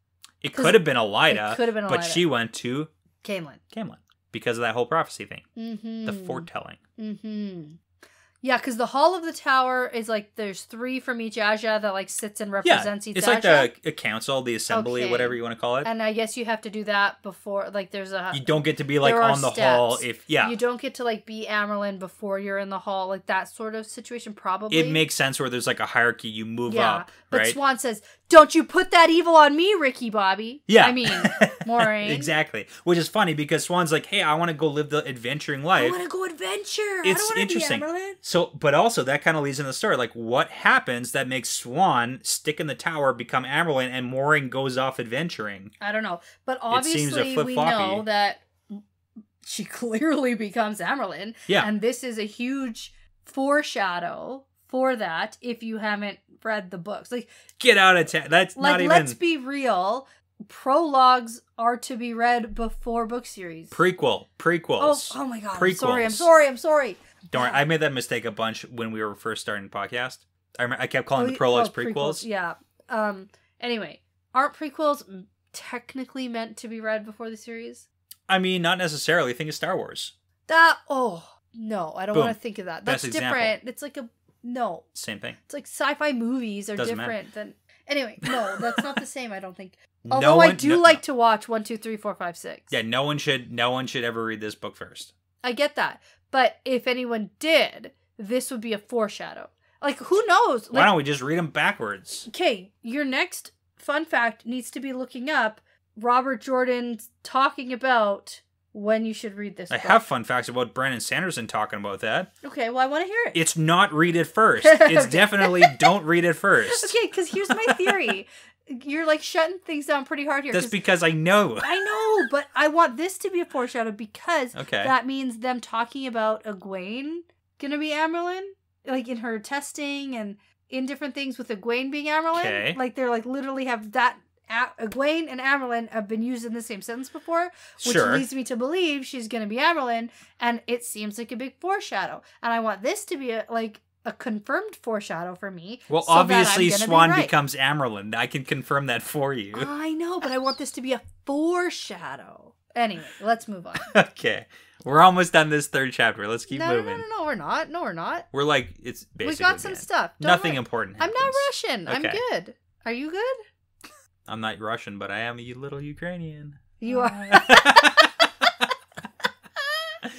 It could have been Elida,
It could have been Elida.
but she went to
Camelin.
because of that whole prophecy thing.
Mm-hmm.
The foretelling.
Mm-hmm. Yeah, because the Hall of the Tower is like, there's 3 from each Aja that like sits and represents each
It's
Aja.
like the council, the assembly,
Okay.
whatever you want to call it.
And I guess you have to do that before, like there's a...
You don't get to be like
there are
on the hall
steps.
if,
You don't get to like be Amerlin before you're in the hall, like that sort of situation probably.
It makes sense where there's like a hierarchy, you move
yeah,
up,
but
right?
Swan says, don't you put that evil on me, Rikky Bobby.
Yeah.
I mean, Moraine.
Exactly. Which is funny because Swan's like, hey, I want to go live the adventuring
I
life.
want to go adventure. I
It's
don't want to be
interesting.
Amerlin.
So, but also that kind of leads in the story. Like, what happens that makes Swan stick in the tower, become Amerlin, and Moraine goes off adventuring?
I don't know. But
seems a
obviously we
flip-floppy.
know that she clearly becomes Amerlin.
Yeah.
And this is a huge foreshadow for that if you haven't read the books. Like,
Get out of town. That's not even
let's be real. Prologues are to be read before book series.
prequels.
Oh my god.
Prequels.
I'm sorry.
Don't worry, I made that mistake a bunch when we were first starting the podcast. I kept calling the prologues prequels.
Yeah. Anyway, aren't prequels technically meant to be read before the series?
I mean, not necessarily. Think of Star Wars.
No, I don't
Boom.
want to think of that. That's
Best
different.
example.
It's like no.
Same thing.
It's like sci-fi movies are
Doesn't
different than. Anyway, no, that's not the same. I don't think.
No
Although I
one-
do
no-
like to watch 1, 2, 3, 4, 5, 6.
Yeah, no one should ever read this book first.
I get that, but if anyone did, this would be a foreshadow. Like, who knows?
Why don't we just read them backwards?
Okay, your next fun fact needs to be looking up Robert Jordan talking about when you should read this
I
book.
have fun facts about Brandon Sanderson talking about that.
Okay, well, I want to hear it.
It's not read it first. It's definitely don't read it first.
Okay, because here's my theory. You're like shutting things down pretty hard here.
That's because I know.
I know, but I want this to be a foreshadow because
Okay.
that means them talking about Egwene gonna be Amyrlin, like in her testing and in different things with Egwene being Amyrlin.
Okay.
Like they're like literally have that Egwene and Amyrlin have been used in the same sentence before, which
Sure.
leads me to believe she's gonna be Amyrlin, and it seems like a big foreshadow. And I want this to be a confirmed foreshadow for me.
Well,
so that I'm
obviously
gonna be
Swan
right.
becomes Amyrlin. I can confirm that for you.
I know, but I want this to be a foreshadow. Anyway, let's move on.
Okay. We're almost done this third chapter. Let's keep moving.
No, we're not. No, we're not.
We're like, it's basically
We got some
the end.
stuff. Don't
Nothing
worry.
important
I'm
happens.
not Russian. I'm
Okay.
good. Are you good?
I'm not Russian, but I am a little Ukrainian.
You are.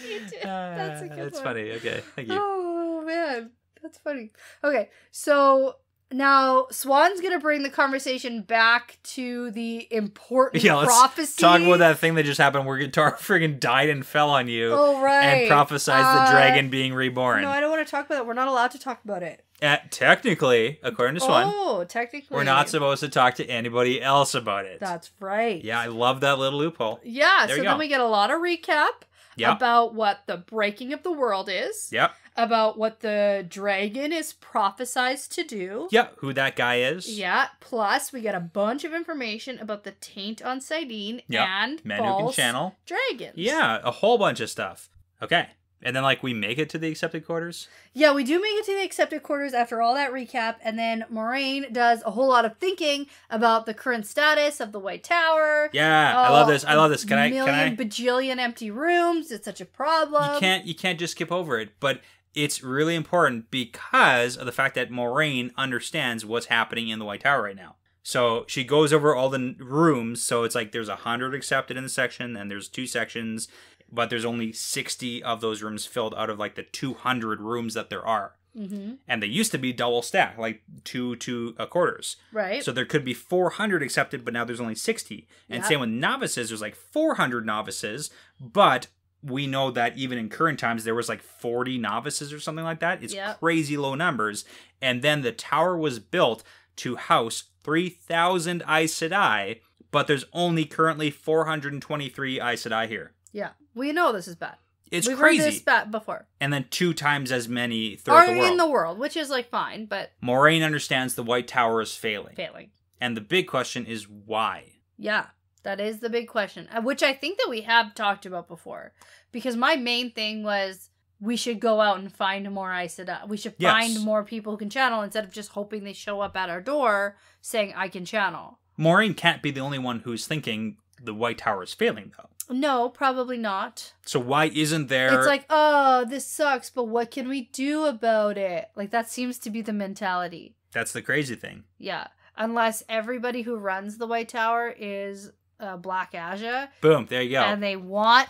You did. That's a good
That's
one.
funny. Okay. Thank you.
Oh, man. That's funny. Okay, so now Swan's going to bring the conversation back to the important
Yeah, let's
prophecy.
talk about that thing that just happened where Guitar friggin' died and fell on you
Oh, right.
and prophesized the dragon being reborn.
No, I don't want to talk about it. We're not allowed to talk about it.
Technically, according to Swan,
Oh, technically.
we're not supposed to talk to anybody else about it.
That's right.
Yeah, I love that little loophole.
Yeah,
There
so
you
then
go.
we get a lot of recap
Yep.
about what the breaking of the world is.
Yep.
About what the dragon is prophesized to do.
Yep. Who that guy is.
Yeah, plus we get a bunch of information about the taint on Sidene
Yep.
and
Men who can
false
channel.
dragons.
Yeah, a whole bunch of stuff. Okay. And then, like, we make it to the accepted quarters?
Yeah, we do make it to the accepted quarters after all that recap, and then Moraine does a whole lot of thinking about the current status of the White Tower.
Yeah, I love this. I love this. Can I?
Million bajillion empty rooms. It's such a problem.
You can't just skip over it, but it's really important because of the fact that Moraine understands what's happening in the White Tower right now. So she goes over all the rooms. So it's like there's 100 accepted in the section, and there's 2 sections, but there's only 60 of those rooms filled out of like the 200 rooms that there are.
Mm-hmm.
And they used to be double stacked, like 2 quarters.
Right.
So there could be 400 accepted, but now there's only 60. And
Yep.
same with novices, there's like 400 novices, but we know that even in current times, there was like 40 novices or something like that. It's
Yep.
crazy low numbers. And then the tower was built to house 3,000 Aes Sedai, but there's only currently 423 Aes Sedai here.
Yeah, we know this is bad.
It's
We've
crazy.
heard this bad before.
And then 2 times as many throughout the world.
in the world, which is like fine, but
Moraine understands the White Tower is failing.
failing.
And the big question is why?
Yeah, that is the big question, which I think that we have talked about before. Because my main thing was we should go out and find more Aes Sedai. We should find more people who can channel instead of just hoping they show up at our door saying, I can channel.
Moraine can't be the only one who's thinking the White Tower is failing, though.
No, probably not.
So why isn't there...
It's like, oh, this sucks, but what can we do about it? Like, that seems to be the mentality.
That's the crazy thing.
Yeah. Unless everybody who runs the White Tower is Black Aja.
Boom, there you go.
And they want,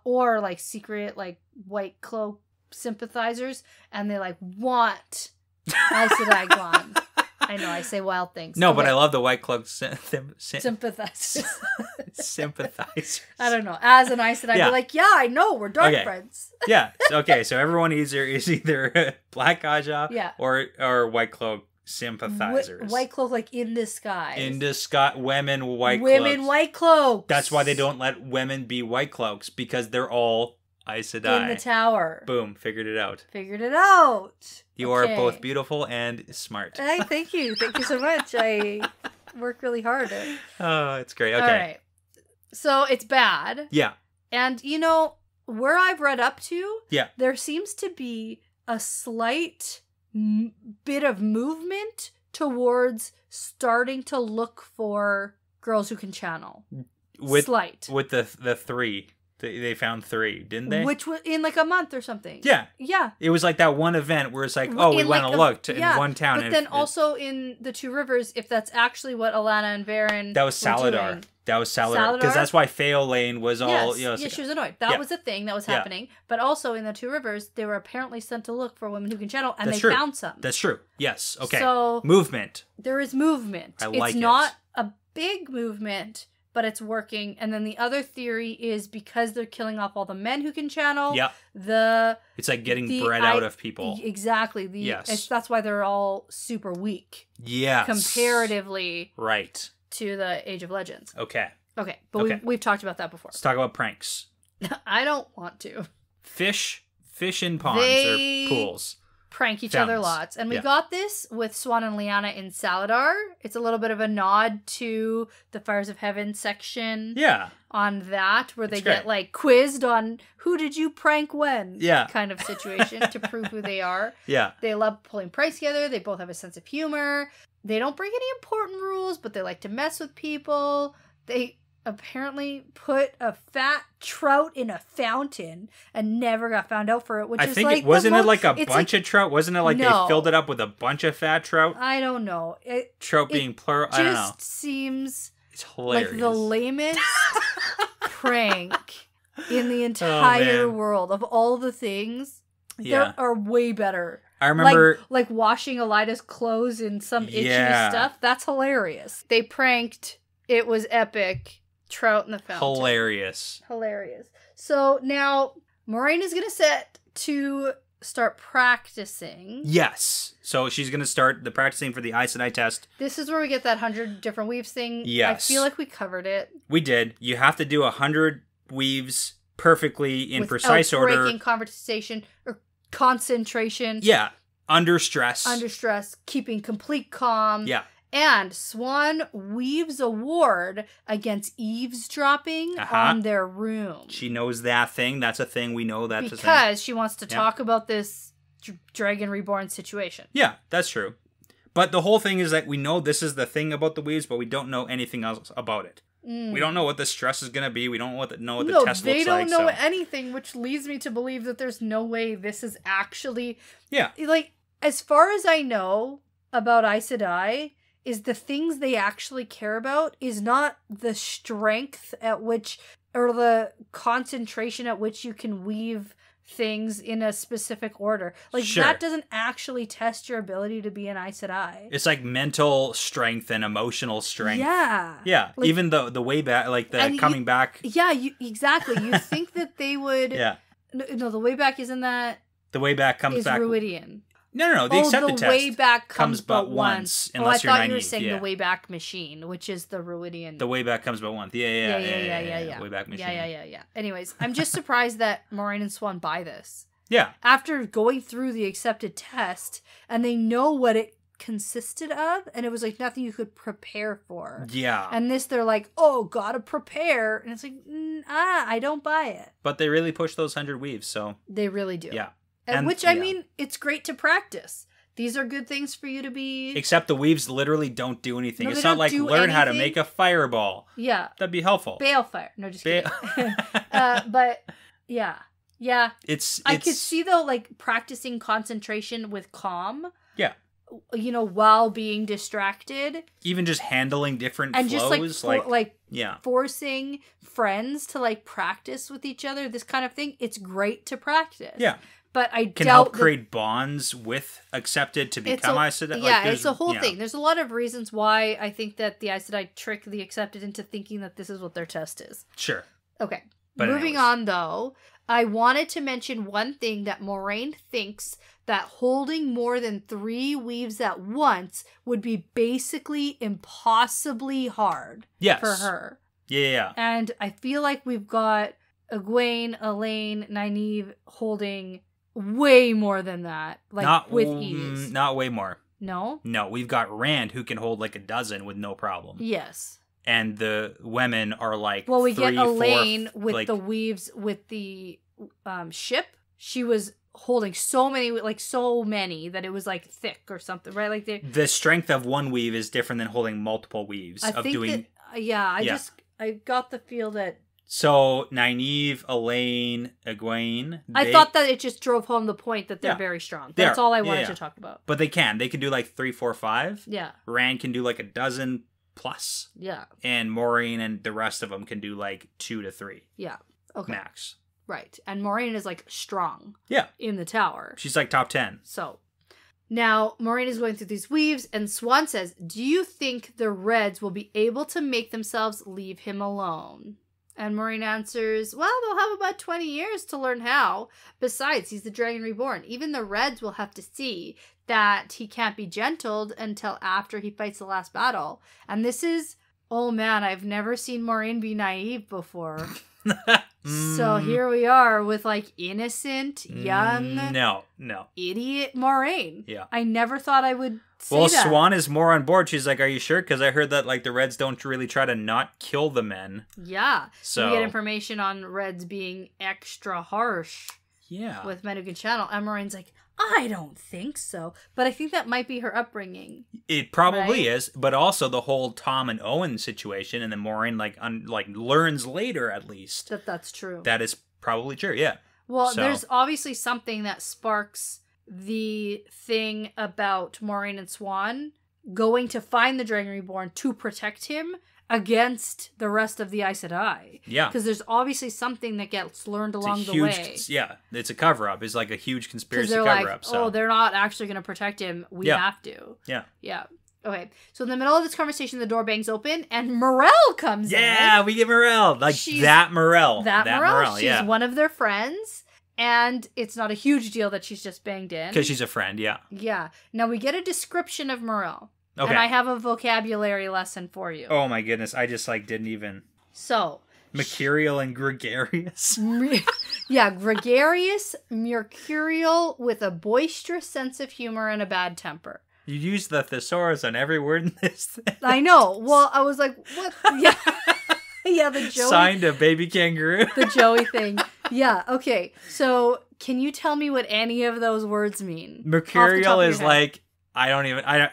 or like secret, like White Cloak sympathizers, and they like want Aes Sedai gone. I know, I say wild things.
No,
Okay.
but I love the White Cloak
sympathizers.
sympathizers.
I don't know. As an Aes Sedai, I'd
Yeah.
be like, yeah, I know, we're dark
Okay.
friends.
Yeah, so everyone is either Black Aja
Yeah.
or White Cloak sympathizers.
White Cloak, like in disguise.
In disguise, women White
Women
Cloaks.
White Cloaks.
That's why they don't let women be White Cloaks, because they're all Aes Sedai.
in the tower.
Boom, figured it out.
Figured it out.
You are both beautiful and smart.
Hey, thank you. Thank you so much. I work really hard.
Oh, it's great. Okay.
All right. So it's bad.
Yeah.
And, you know, where I've read up to,
Yeah.
there seems to be a slight bit of movement towards starting to look for girls who can channel. Slight.
With the 3. They found 3, didn't they?
Which was in like a month or something.
Yeah.
Yeah.
It was like that one event where it's like, oh, we
In
went
like
and looked in
yeah,
one town.
But
and
then also in the Two Rivers, if that's actually what Alana and Varen
that was Saladar.
doing.
That was Saladar. Because that's why Phaolane was all...
Yes,
like,
she was annoyed. That
yeah.
was a thing that was
Yeah.
happening. But also in the Two Rivers, they were apparently sent to look for women who can channel, and
That's
they
true.
found some.
That's true. Yes. Okay.
So
movement.
there is movement.
I like
it's not a big movement, but it's working. And then the other theory is because they're killing off all the men who can channel.
Yep. It's like getting bread out of people.
Exactly. That's why they're all super weak.
Yes.
Comparatively.
Right.
To the Age of Legends.
Okay.
Okay. But we've talked about that before.
Let's talk about pranks.
I don't want to.
Fish in ponds or pools.
Prank each other lots. And we got this with Swan and Lyanna in Saladar. It's a little bit of a nod to the Fires of Heaven section.
Yeah.
On that, where they get like quizzed on who did you prank when?
Yeah.
Kind of situation to prove who they are.
Yeah.
They love pulling pranks together. They both have a sense of humor. They don't break any important rules, but they like to mess with people. They apparently put a fat trout in a fountain and never got found out for it, which is like...
Wasn't it like a bunch of trout? Wasn't it like they filled it up with a bunch of fat trout?
I don't know.
Trout being plural? I don't know.
It just seems
it's hilarious.
Like the lamest prank in the entire world. Of all the things, there are way better.
I remember...
Like washing Elida's clothes in some itchy stuff. That's hilarious. They pranked... It was epic. Trout in the fountain.
Hilarious.
So now Moraine is going to set to start practicing.
Yes. So she's going to start the practicing for the Aes Sedai test.
This is where we get that 100 different weaves thing.
Yes.
I feel like we covered it.
We did. You have to do 100 weaves perfectly in precise order.
Breaking conversation or concentration.
Yeah. Under stress.
Keeping complete calm.
Yeah.
And Swan weaves a ward against eavesdropping on their room.
She knows that thing. That's a thing. We know that's a thing.
Because she wants to talk about this Dragon Reborn situation.
Yeah, that's true. But the whole thing is that we know this is the thing about the weaves, but we don't know anything else about it. We don't know what the stress is going to be. We don't know what the test looks like.
They don't know anything, which leads me to believe that there's no way this is actually...
Yeah.
Like, as far as I know about Aes Sedai... is the things they actually care about is not the strength at which, or the concentration at which you can weave things in a specific order. Like, that doesn't actually test your ability to be an Aes Sedai.
It's like mental strength and emotional strength.
Yeah.
Yeah. Like, even the way back, like the coming back.
Yeah, exactly. You think that they would...
Yeah.
No, the way back isn't that...
The way back comes back...
is Ruidian.
No. The accepted test
way back comes
but once, unless you're
I thought
naive.
you were saying the way back machine, which is the Ruidian.
The way back comes but once. Yeah. Way back machine.
Yeah. Anyways, I'm just surprised that Moraine and Swan buy this.
Yeah.
After going through the accepted test, and they know what it consisted of, and it was like nothing you could prepare for.
Yeah.
And this, they're like, oh, gotta prepare. And it's like, I don't buy it.
But they really push those 100 weaves, so.
They really do.
Yeah.
I mean, it's great to practice. These are good things for you to be...
Except the weaves literally don't do anything. It's not like learn how to make a fireball.
Yeah.
That'd be helpful.
Balefire. No, just kidding. But, yeah. Yeah. I could see, though, like, practicing concentration with calm.
Yeah.
You know, while being distracted.
Even just handling different
and
flows.
Just, forcing friends to, like, practice with each other. This kind of thing. It's great to practice.
Yeah.
But I
can help create bonds with accepted to become Aes Sedai.
Yeah, it's a whole thing. There's a lot of reasons why I think that the Aes Sedai trick the accepted into thinking that this is what their test is.
Sure.
Okay. But moving on, though, I wanted to mention one thing that Moraine thinks that holding more than 3 weaves at once would be basically impossibly hard for her.
Yeah.
And I feel like we've got Egwene, Elaine, Nynaeve holding... way more than that, with ease.
Not way more.
No?
No, we've got Rand who can hold like a dozen with no problem.
Yes.
And the women are like
we get Elaine with the weaves with the ship. She was holding so many that it was like thick or something, right? Like
the strength of one weave is different than holding multiple weaves. I
got the feel that.
So, Nynaeve, Elaine, Egwene...
I thought that it just drove home the point that they're very strong. That's all I wanted to talk about.
But they can. They can do like 3, 4, 5.
Yeah.
Rand can do like a dozen plus.
Yeah.
And Moraine and the rest of them can do like 2 to 3.
Yeah. Okay.
Max.
Right. And Moraine is like strong.
Yeah.
In the tower.
She's like top 10.
So... Now, Moraine is going through these weaves, and Swan says, do you think the Reds will be able to make themselves leave him alone? And Moraine answers, well, they'll have about 20 years to learn how. Besides, he's the Dragon Reborn. Even the Reds will have to see that he can't be gentled until after he fights the last battle. And this is, oh man, I've never seen Moraine be naive before. So here we are with like innocent, young, idiot Moraine.
Yeah.
I never thought I would say that.
Well, Swan is more on board. She's like, are you sure? Because I heard that like the Reds don't really try to not kill the men.
Yeah.
So
we get information on Reds being extra harsh.
Yeah.
With men who can channel. And Moraine's like, I don't think so. But I think that might be her upbringing.
It probably is, but also the whole Tom and Owen situation, and then Moraine like learns later at least
that's true.
That is probably true. Yeah.
Well, there's obviously something that sparks the thing about Moraine and Swan going to find the Dragon Reborn to protect him against the rest of the Aes Sedai.
Yeah.
Because there's obviously something that gets learned along the way.
Yeah, it's a cover-up. It's like a huge conspiracy
cover-up.
Like, so.
Oh, they're not actually going to protect him. We have to.
Yeah.
Yeah. Okay. So in the middle of this conversation, the door bangs open and Morelle comes in.
Yeah, we get Morelle. Like that Morelle.
That Morelle. She's
yeah.
one of their friends. And it's not a huge deal that she's just banged in.
Because she's a friend, yeah.
Yeah. Now we get a description of Morelle.
Okay.
And I have a vocabulary lesson for you.
Oh my goodness, I just didn't even.
So.
Mercurial and gregarious.
Yeah, gregarious, mercurial, with a boisterous sense of humor and a bad temper.
You use the thesaurus on every word in this thing.
I know. Well, I was like, what? Yeah. Yeah, the Joey.
Signed a baby kangaroo.
The Joey thing. Yeah, okay. So, can you tell me what any of those words mean?
Mercurial is like, I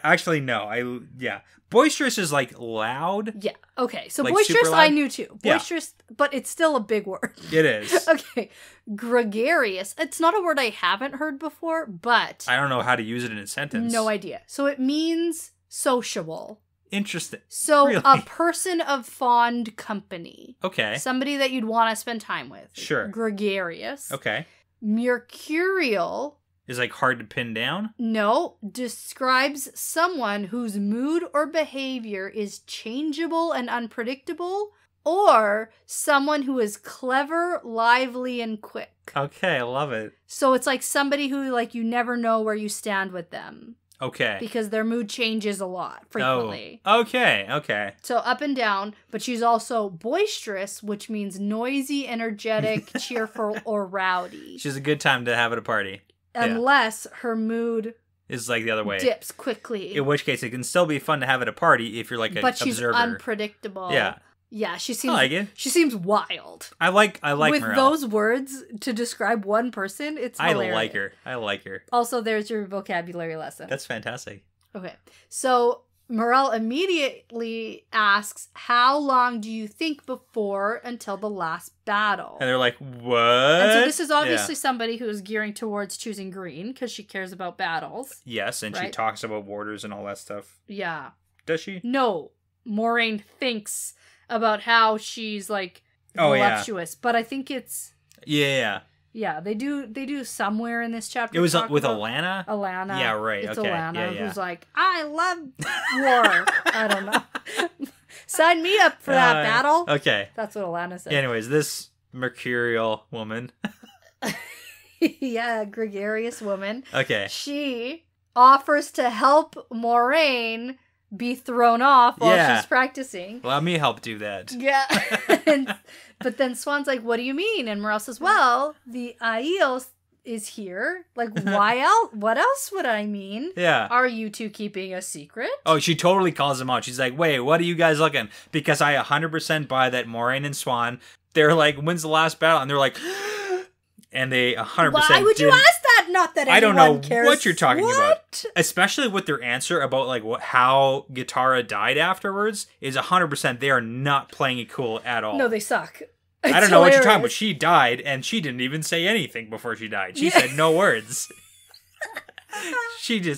actually know. Yeah. Boisterous is like loud.
Yeah. Okay. So
like
boisterous I knew too. Boisterous, but it's still a big word.
It is.
Okay. Gregarious. It's not a word I haven't heard before, but
I don't know how to use it in a sentence.
No idea. So it means sociable.
Interesting.
So
really?
A person of fond company.
Okay.
Somebody that you'd want to spend time with.
Sure.
Gregarious.
Okay.
Mercurial
is like hard to pin down?
No, describes someone whose mood or behavior is changeable and unpredictable, or someone who is clever, lively, and quick.
Okay, I love it.
So it's like somebody who you never know where you stand with them.
Okay.
Because their mood changes a lot, frequently.
Oh, okay.
So up and down, but she's also boisterous, which means noisy, energetic, cheerful, or rowdy.
She's a good time to have at a party.
Unless her mood
is like the other way.
Dips quickly.
In which case, it can still be fun to have at a party if you're like an observer. But she's
unpredictable.
Yeah.
Yeah, she seems.
I like it.
She seems wild.
I like
with
Morelle.
Those words to describe one person. It's hilarious.
I like her.
Also, there's your vocabulary lesson.
That's fantastic.
Okay, so Morelle immediately asks, "How long do you think before until the last battle?"
And they're like, "What?"
And so this is obviously somebody who is gearing towards choosing green because she cares about battles.
Yes, and she talks about warders and all that stuff.
Yeah.
Does she?
No, Moraine thinks about how she's voluptuous, but I think it's yeah, they do somewhere in this chapter.
It was with Alana.
Yeah,
right.
It's
okay.
Alana who's like, I love war. I don't know. Sign me up for that battle.
Okay,
that's what Alana said.
Anyways, this mercurial woman.
Yeah, gregarious woman.
Okay,
she offers to help Moraine be thrown off while she's practicing.
Let me help do that.
Yeah. But then Swan's like, what do you mean? And Morelle says, well, the Aiel is here. Like, why else? What else would I mean?
Yeah.
Are you two keeping a secret?
Oh, she totally calls them out. She's like, wait, what are you guys looking? Because I 100% buy that Moraine and Swan, they're like, when's the last battle? And they're like... And they 100%.
Why would you ask that? Not that anyone
I don't know
cares.
what you're talking about. Especially with their answer about how Guitarra died afterwards is 100%. They are not playing it cool at all.
No, they suck.
I don't know what you're talking about. She died and she didn't even say anything before she died. She said no words.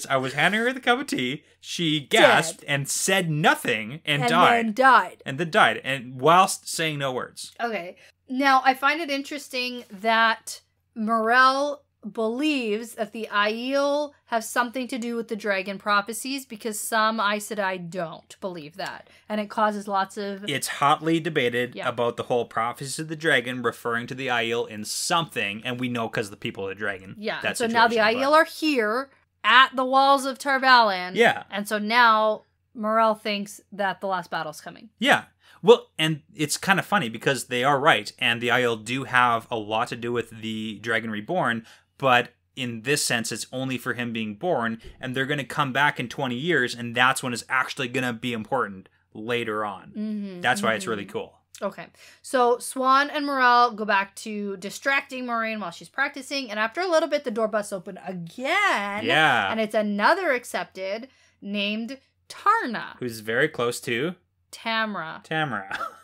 I was handing her the cup of tea. She gasped and said nothing and died. And then died. And whilst saying no words.
Okay. Now, I find it interesting that Morelle believes that the Aiel have something to do with the dragon prophecies because some Aes Sedai don't believe that. And it causes lots of...
It's hotly debated about the whole prophecies of the dragon referring to the Aiel in something, and we know because the people of the dragon.
Yeah, so now the Aiel are here at the walls of Tarvalin.
Yeah.
And so now Morel thinks that the last battle's coming.
Yeah. Well, and it's kind of funny because they are right, and the Aiel do have a lot to do with the Dragon Reborn, but in this sense, it's only for him being born, and they're going to come back in 20 years, and that's when it's actually going to be important later on. That's why it's really cool.
Okay, so Swan and Morel go back to distracting Moraine while she's practicing, and after a little bit, the door busts open again.
Yeah.
And it's another accepted named Tarna.
Who's very close to...
Tamra.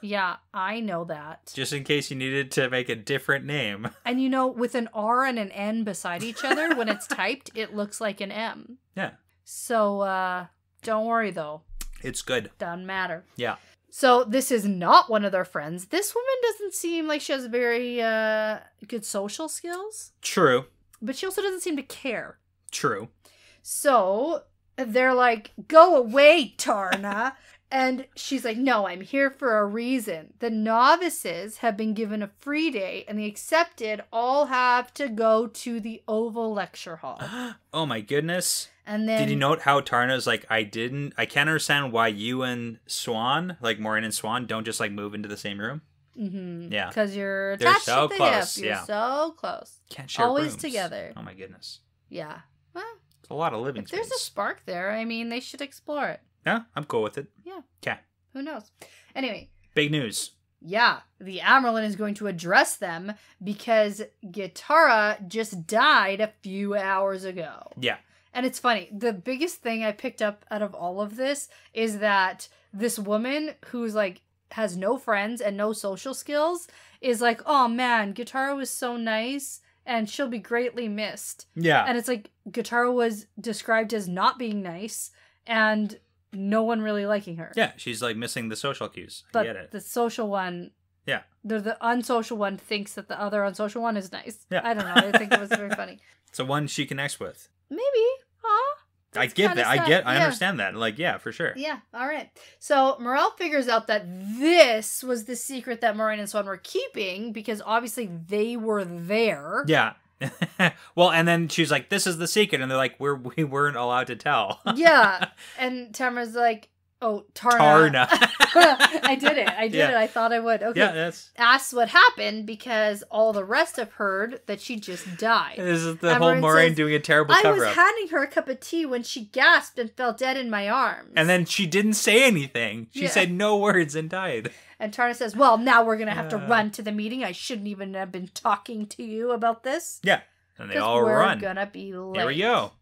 Yeah, I know that.
Just in case you needed to make a different name.
And you know, with an R and an N beside each other, when it's typed, it looks like an M.
Yeah.
So, don't worry though.
It's good.
Doesn't matter.
Yeah.
So, this is not one of their friends. This woman doesn't seem like she has very good social skills.
True.
But she also doesn't seem to care.
True.
So, they're like, go away, Tarna. And she's like, no, I'm here for a reason. The novices have been given a free day, and the accepted all have to go to the Oval Lecture Hall.
Oh my goodness.
And then...
Did you note how Tarna's like, I can't understand why you and Swan, like Moraine and Swan, don't just like move into the same room?
Mm-hmm.
Yeah.
Because you're attached
so
to the
close.
hip. You're so close.
Can't share
Always
rooms.
together.
Oh my goodness.
Yeah. Well,
it's a lot of living
if
space.
there's a spark there, I mean, they should explore it.
Yeah, I'm cool with it.
Yeah.
Okay.
Who knows? Anyway.
Big news.
Yeah. The Amerlin is going to address them because Gitara just died a few hours ago.
Yeah.
And it's funny. The biggest thing I picked up out of all of this is that this woman who's like has no friends and no social skills is like, oh man, Gitara was so nice and she'll be greatly missed.
Yeah.
And it's like Gitara was described as not being nice and no one really liking her.
Yeah, she's like missing the social cues. I get it.
The social one,
yeah,
the unsocial one thinks that the other unsocial one is nice.
Yeah.
I don't know. I think it was very funny.
It's the one she connects with.
Maybe. Aw.
I get that.
Sad.
I understand that. Like, yeah, for sure.
Yeah, all right. So Morel figures out that this was the secret that Moraine and Swan were keeping because obviously they were there.
Yeah. Well, and then she's like, this is the secret. And they're like, we weren't allowed to tell.
Yeah. And Tamara's like, oh, Tarna. I did it. I thought I would. Okay.
Yeah, that's...
Asks what happened because all the rest have heard that she just died.
This is the whole Moraine doing a terrible cover-up.
I was handing her a cup of tea when she gasped and fell dead in my arms.
And then she didn't say anything. She said no words and died.
And Tarna says, well, now we're going to have to run to the meeting. I shouldn't even have been talking to you about this.
Yeah. And they all run.
We're going to be late.
Here we go.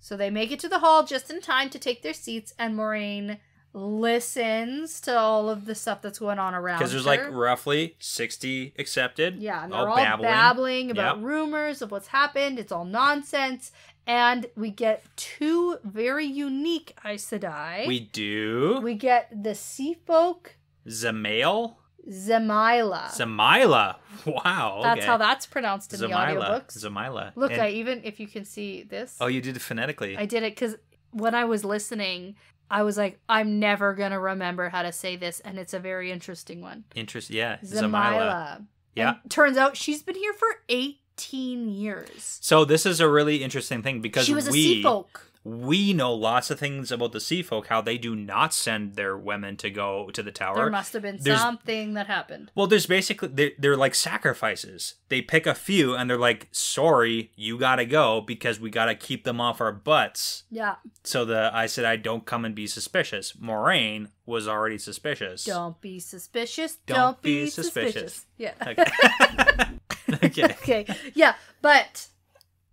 So they make it to the hall just in time to take their seats, and Moraine listens to all of the stuff that's going on around her.
Because there's like roughly 60 accepted.
Yeah, and they're all babbling about rumors of what's happened. It's all nonsense. And we get two very unique Aes Sedai.
We do.
We get the sea folk.
Zamail?
Zamila.
Wow.
That's how that's pronounced in the audiobooks.
Zamila.
Look, if you can see this.
Oh, you did it phonetically.
I did it because when I was listening, I was like, I'm never going to remember how to say this, and it's a very interesting one.
Yeah.
Zamila.
Yeah.
And turns out she's been here for 18 years.
So this is a really interesting thing because
she was a sea folk.
We know lots of things about the sea folk, how they do not send their women to go to the tower.
There must have been something that happened.
Well, there's basically, they're like sacrifices. They pick a few and they're like, sorry, you gotta go because we gotta keep them off our butts.
Yeah.
So I said, I don't come and be suspicious. Moraine was already suspicious.
Don't be suspicious. Don't be suspicious. Yeah.
Okay.
Okay. Yeah, but...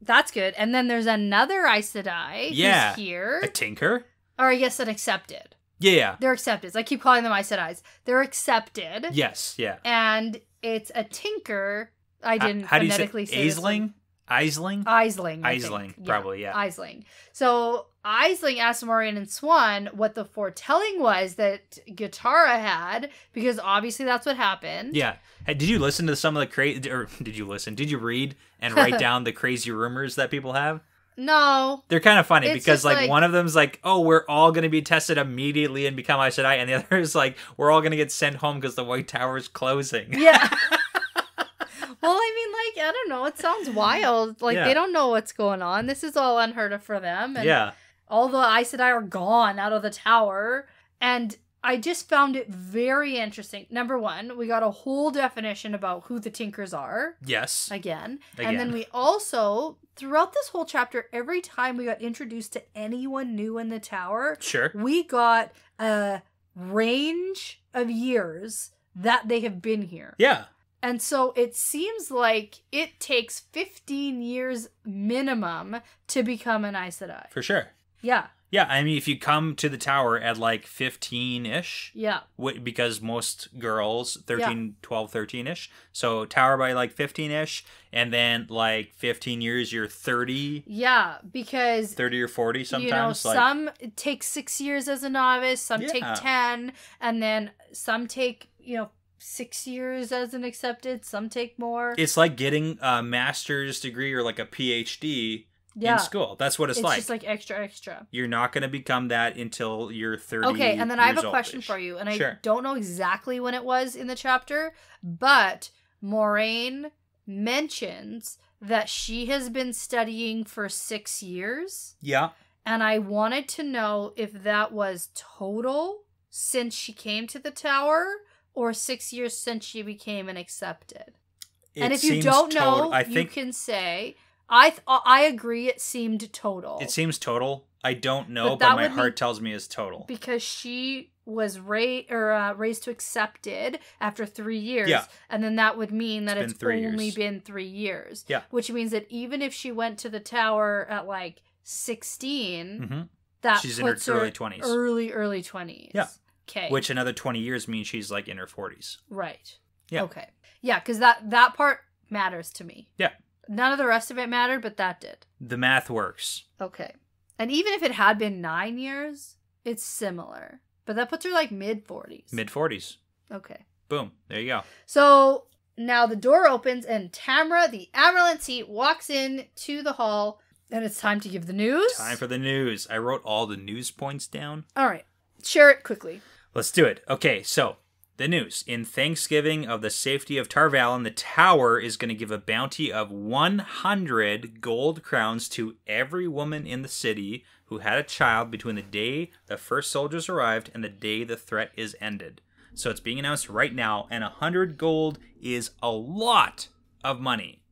That's good. And then there's another Aes Sedai who's here.
A tinker?
Or I guess an accepted.
Yeah.
They're accepted. I keep calling them Aes Sedais. They're accepted.
Yes, yeah.
And it's a tinker. I didn't
how
phonetically
do you say
this
Aisling? Aisling?
Aisling,
Aisling, probably, yeah.
Aisling. So Aisling asked Moraine and Swan what the foretelling was that Gitara had, because obviously that's what happened.
Yeah. Hey, did you listen to some of the crazy, or did you read and write down the crazy rumors that people have?
No.
They're kind of funny because
like
one of them's like, oh, we're all going to be tested immediately and become Aes Sedai, and the other is like, we're all going to get sent home because the White Tower is closing.
Yeah. Well, I mean, I don't know. It sounds wild. They don't know what's going on. This is all unheard of for them. And all the Aes Sedai are gone out of the tower. And I just found it very interesting. Number one, we got a whole definition about who the Tinkers are.
Yes.
Again. And then we also, throughout this whole chapter, every time we got introduced to anyone new in the tower, we got a range of years that they have been here.
Yeah.
And so it seems like it takes 15 years minimum to become an Aes Sedai.
For sure.
Yeah.
Yeah, I mean, if you come to the tower at 15-ish.
Yeah.
Because most girls, 12, 13-ish. So tower by 15-ish. And then 15 years, you're 30.
Yeah, because
30 or 40 sometimes.
Some take 6 years as a novice. Some take 10. And then some take, 6 years as an accepted. Some take more.
It's like getting a master's degree or a PhD in school. That's what it's like.
It's just extra.
You're not going to become that until you're 30.
Okay, and then I have a question for you. And I don't know exactly when it was in the chapter, but Moraine mentions that she has been studying for 6 years.
Yeah. And
I wanted to know if that was total since she came to the tower, or 6 years since she became an accepted. And if you don't know, you can say, I agree it seemed total.
It seems total. I don't know, but my heart tells me it's total.
Because she was raised to accepted after 3 years. Yeah. And then that would mean that it's only been 3 years.
Yeah.
Which means that even if she went to the tower at 16,
she's in her early 20s.
Early 20s.
Yeah.
Okay.
Which another 20 years means she's in her 40s.
Right.
Yeah.
Okay. Yeah, because that part matters to me.
Yeah.
None of the rest of it mattered, but that did.
The math works.
Okay. And even if it had been 9 years, it's similar. But that puts her mid-40s.
Mid-40s.
Okay.
Boom. There you go.
So now the door opens and Tamra, the Amaranth, walks in to the hall. And it's time to give the news.
Time for the news. I wrote all the news points down.
All right. Share it quickly.
Let's do it. Okay, so the news. In Thanksgiving of the safety of Tarvalon, the tower is going to give a bounty of 100 gold crowns to every woman in the city who had a child between the day the first soldiers arrived and the day the threat is ended. So it's being announced right now, and 100 gold is a lot of money.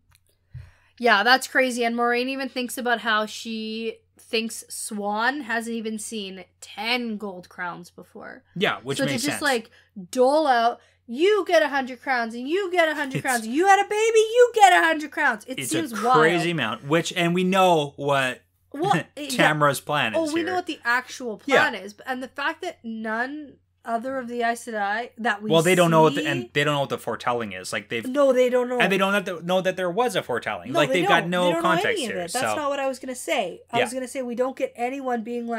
Yeah, that's crazy. And Moraine even thinks about how she thinks Swan hasn't even seen 10 gold crowns before.
Yeah, which makes sense.
So to just dole out, you get 100 crowns and you get 100 crowns. You had a baby, you get 100 crowns. It seems wild. It's a crazy
amount. And we know what Tamra's plan is.
Oh, we know what the actual plan is. And the fact that none other of the Aes Sedai that we
they don't know what they don't know what the foretelling is. They don't know, and they don't know that there was a foretelling.
No,
they've got no context here.
That's not what I was gonna say. I was gonna say we don't get anyone being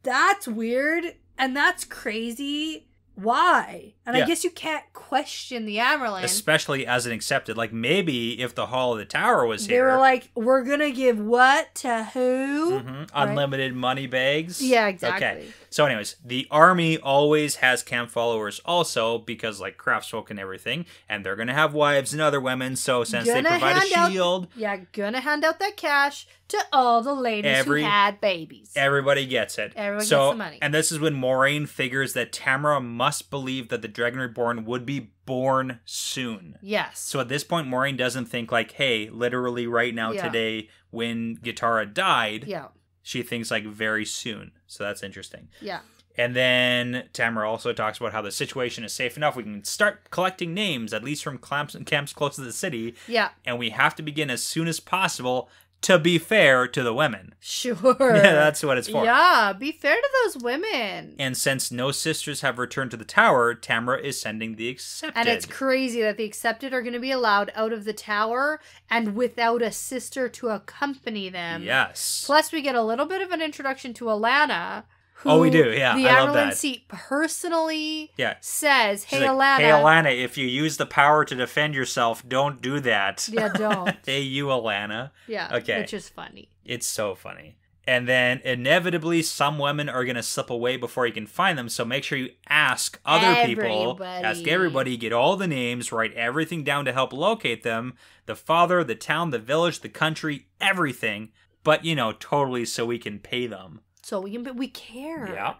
that's weird and that's crazy. Why? And I guess you can't question the Amerlin.
Especially as an accepted. Maybe if the Hall of the Tower was here.
They were we're going to give what to who?
Mm-hmm. Right? Unlimited money bags.
Yeah, exactly.
Okay. So anyways, the army always has camp followers also because craftsfolk and everything. And they're going to have wives and other women. So since they provide a shield.
Gonna hand out that cash to all the ladies who had babies.
Everybody gets it.
Everyone gets the money.
And this is when Moraine figures that Tamra must believe that the Dragon Reborn would be born soon.
Yes.
So at this point, Moraine doesn't think hey, literally right now today when Gitara died.
Yeah.
She thinks very soon. So that's interesting.
Yeah.
And then Tamra also talks about how the situation is safe enough. We can start collecting names, at least from camps close to the city.
Yeah.
And we have to begin as soon as possible to be fair to the women.
Sure.
Yeah, that's what it's for.
Yeah, be fair to those women.
And since no sisters have returned to the tower, Tamara is sending the Accepted.
And it's crazy that the Accepted are going to be allowed out of the tower and without a sister to accompany them.
Yes.
Plus, we get a little bit of an introduction to Alana.
Oh, we do, yeah.
The
I love that.
Ammerlin personally
She's
says, hey,
like,
Alana.
Hey, Alana, if you use the power to defend yourself, don't do that.
Yeah, don't.
Hey, you, Alana.
Yeah,
okay.
Which is funny.
It's so funny. And then, inevitably, some women are going to slip away before you can find them, so make sure you ask other people. Ask everybody, get all the names, write everything down to help locate them. The father, the town, the village, the country, everything. But, totally so we can pay them.
So we care.
Yeah.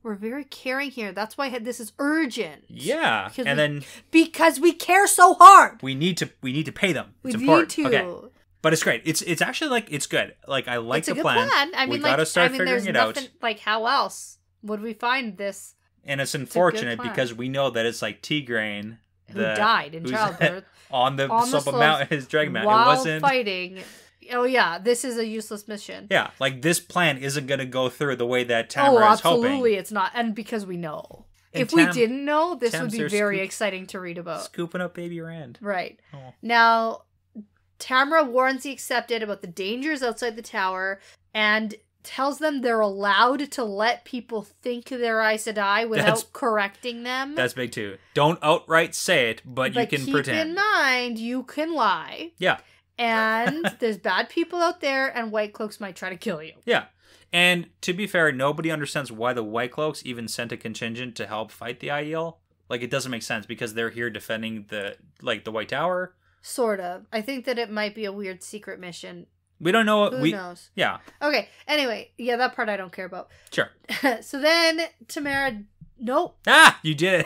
We're very caring here. That's why this is urgent.
Yeah.
Because we care so hard.
We need to pay them. It's
important.
Need to. Okay. But it's great. It's actually it's good. I like the plan.
I mean,
we gotta start figuring it out.
How else would we find this?
And it's unfortunate because we know that it's Tigraine
who died in childbirth
on the slope of Mount, his dragon mount.
While
it wasn't
fighting. Oh yeah, this is a useless mission.
Yeah, this plan isn't going to go through the way that Tamara is hoping.
Absolutely, it's not, and because we know. If we didn't know, this would be very exciting to read about.
Scooping up baby Rand.
Right.
Oh.
Now, Tamara warns the Accepted about the dangers outside the tower and tells them they're allowed to let people think they're Aes Sedai without correcting them.
That's big too. Don't outright say it, but you can pretend.
Keep in mind, you can lie.
Yeah.
And there's bad people out there, and White Cloaks might try to kill you.
Yeah. And to be fair, nobody understands why the White Cloaks even sent a contingent to help fight the Aiel. It doesn't make sense because they're here defending the White Tower.
Sort of. I think that it might be a weird secret mission.
We don't know.
Who knows?
Yeah.
Okay. Anyway, yeah, that part I don't care about.
Sure.
So then Tamara... Nope.
Ah! You did it.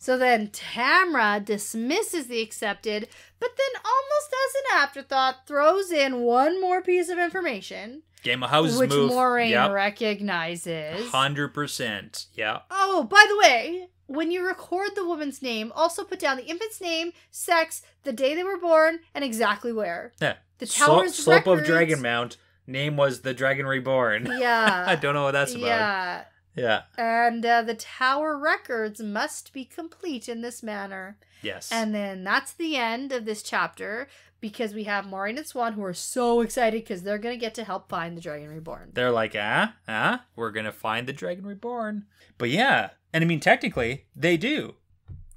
So then Tamara dismisses the Accepted, but then almost as an afterthought throws in one more piece of information.
Game of Houses
which
move.
Moraine recognizes.
100%. Yeah.
Oh, by the way, when you record the woman's name, also put down the infant's name, sex, the day they were born, and exactly where.
Yeah.
The tower's
Slope of Dragon Mount. Name was the Dragon Reborn.
Yeah.
I don't know what that's about.
Yeah.
Yeah.
And the tower records must be complete in this manner.
Yes.
And then that's the end of this chapter because we have Moraine and Swan who are so excited because they're going to get to help find the Dragon Reborn.
They're like, we're going to find the Dragon Reborn. But yeah. And I mean, technically, they do.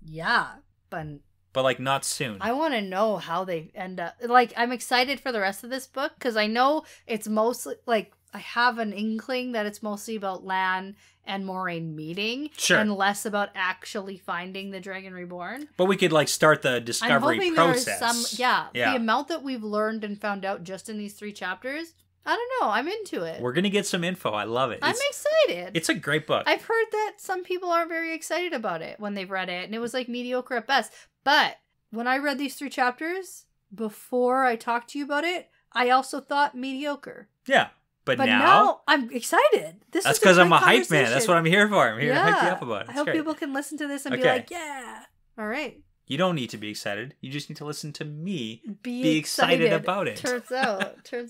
Yeah. But
not soon.
I want to know how they end up. I'm excited for the rest of this book because I know it's mostly, I have an inkling that it's mostly about Lan and Moraine meeting.
Sure.
And less about actually finding the Dragon Reborn.
But we could, start the discovery process.
The amount that we've learned and found out just in these 3 chapters, I don't know. I'm into it.
We're going to get some info. I love it.
I'm excited.
It's a great book.
I've heard that some people aren't very excited about it when they've read it, and it was mediocre at best. But when I read these 3 chapters, before I talked to you about it, I also thought mediocre.
Yeah. But
now I'm excited.
That's because I'm a hype man. That's what I'm here for. I'm here to hype you up about it.
I hope people can listen to this and be like, yeah. All right.
You don't need to be excited. You just need to listen to me be excited about it.
Turns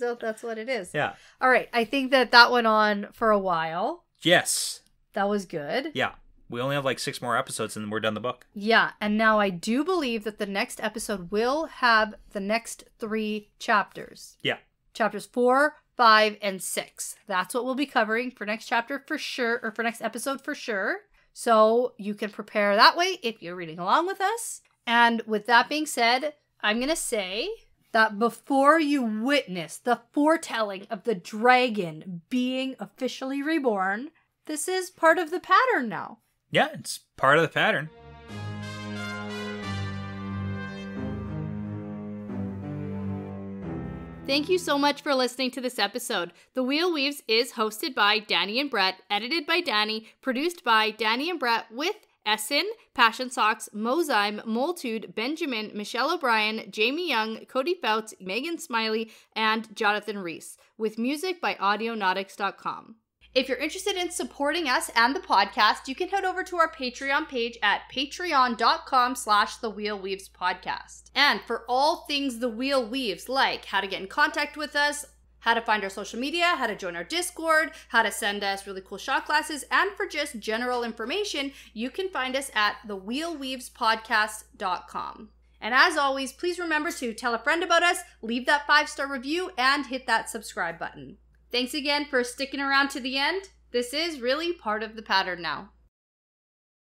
out that's what it is.
Yeah.
All right. I think that went on for a while.
Yes.
That was good.
Yeah. We only have 6 more episodes and then we're done the book.
Yeah. And now I do believe that the next episode will have the next 3 chapters.
Yeah.
Chapters 4, 5, and 6. That's what we'll be covering for next chapter for sure, or for next episode for sure. So you can prepare that way if you're reading along with us. And with that being said, I'm going to say that before you witness the foretelling of the dragon being officially reborn, this is part of the pattern now.
Yeah, it's part of the pattern.
Thank you so much for listening to this episode. The Wheel Weaves is hosted by Dani and Brett, edited by Dani, produced by Dani and Brett with Essen, Passion Socks, Mozyme, Moltude, Benjamin, Michelle O'Brien, Jamie Young, Cody Fouts, Megan Smiley, and Jonathan Reese, with music by Audionautics.com. If you're interested in supporting us and the podcast, you can head over to our Patreon page at patreon.com/thewheelweavespodcast. And for all things The Wheel Weaves, like how to get in contact with us, how to find our social media, how to join our Discord, how to send us really cool shot glasses, and for just general information, you can find us at thewheelweavespodcast.com. And as always, please remember to tell a friend about us, leave that 5-star review, and hit that subscribe button. Thanks again for sticking around to the end. This is really part of the pattern now.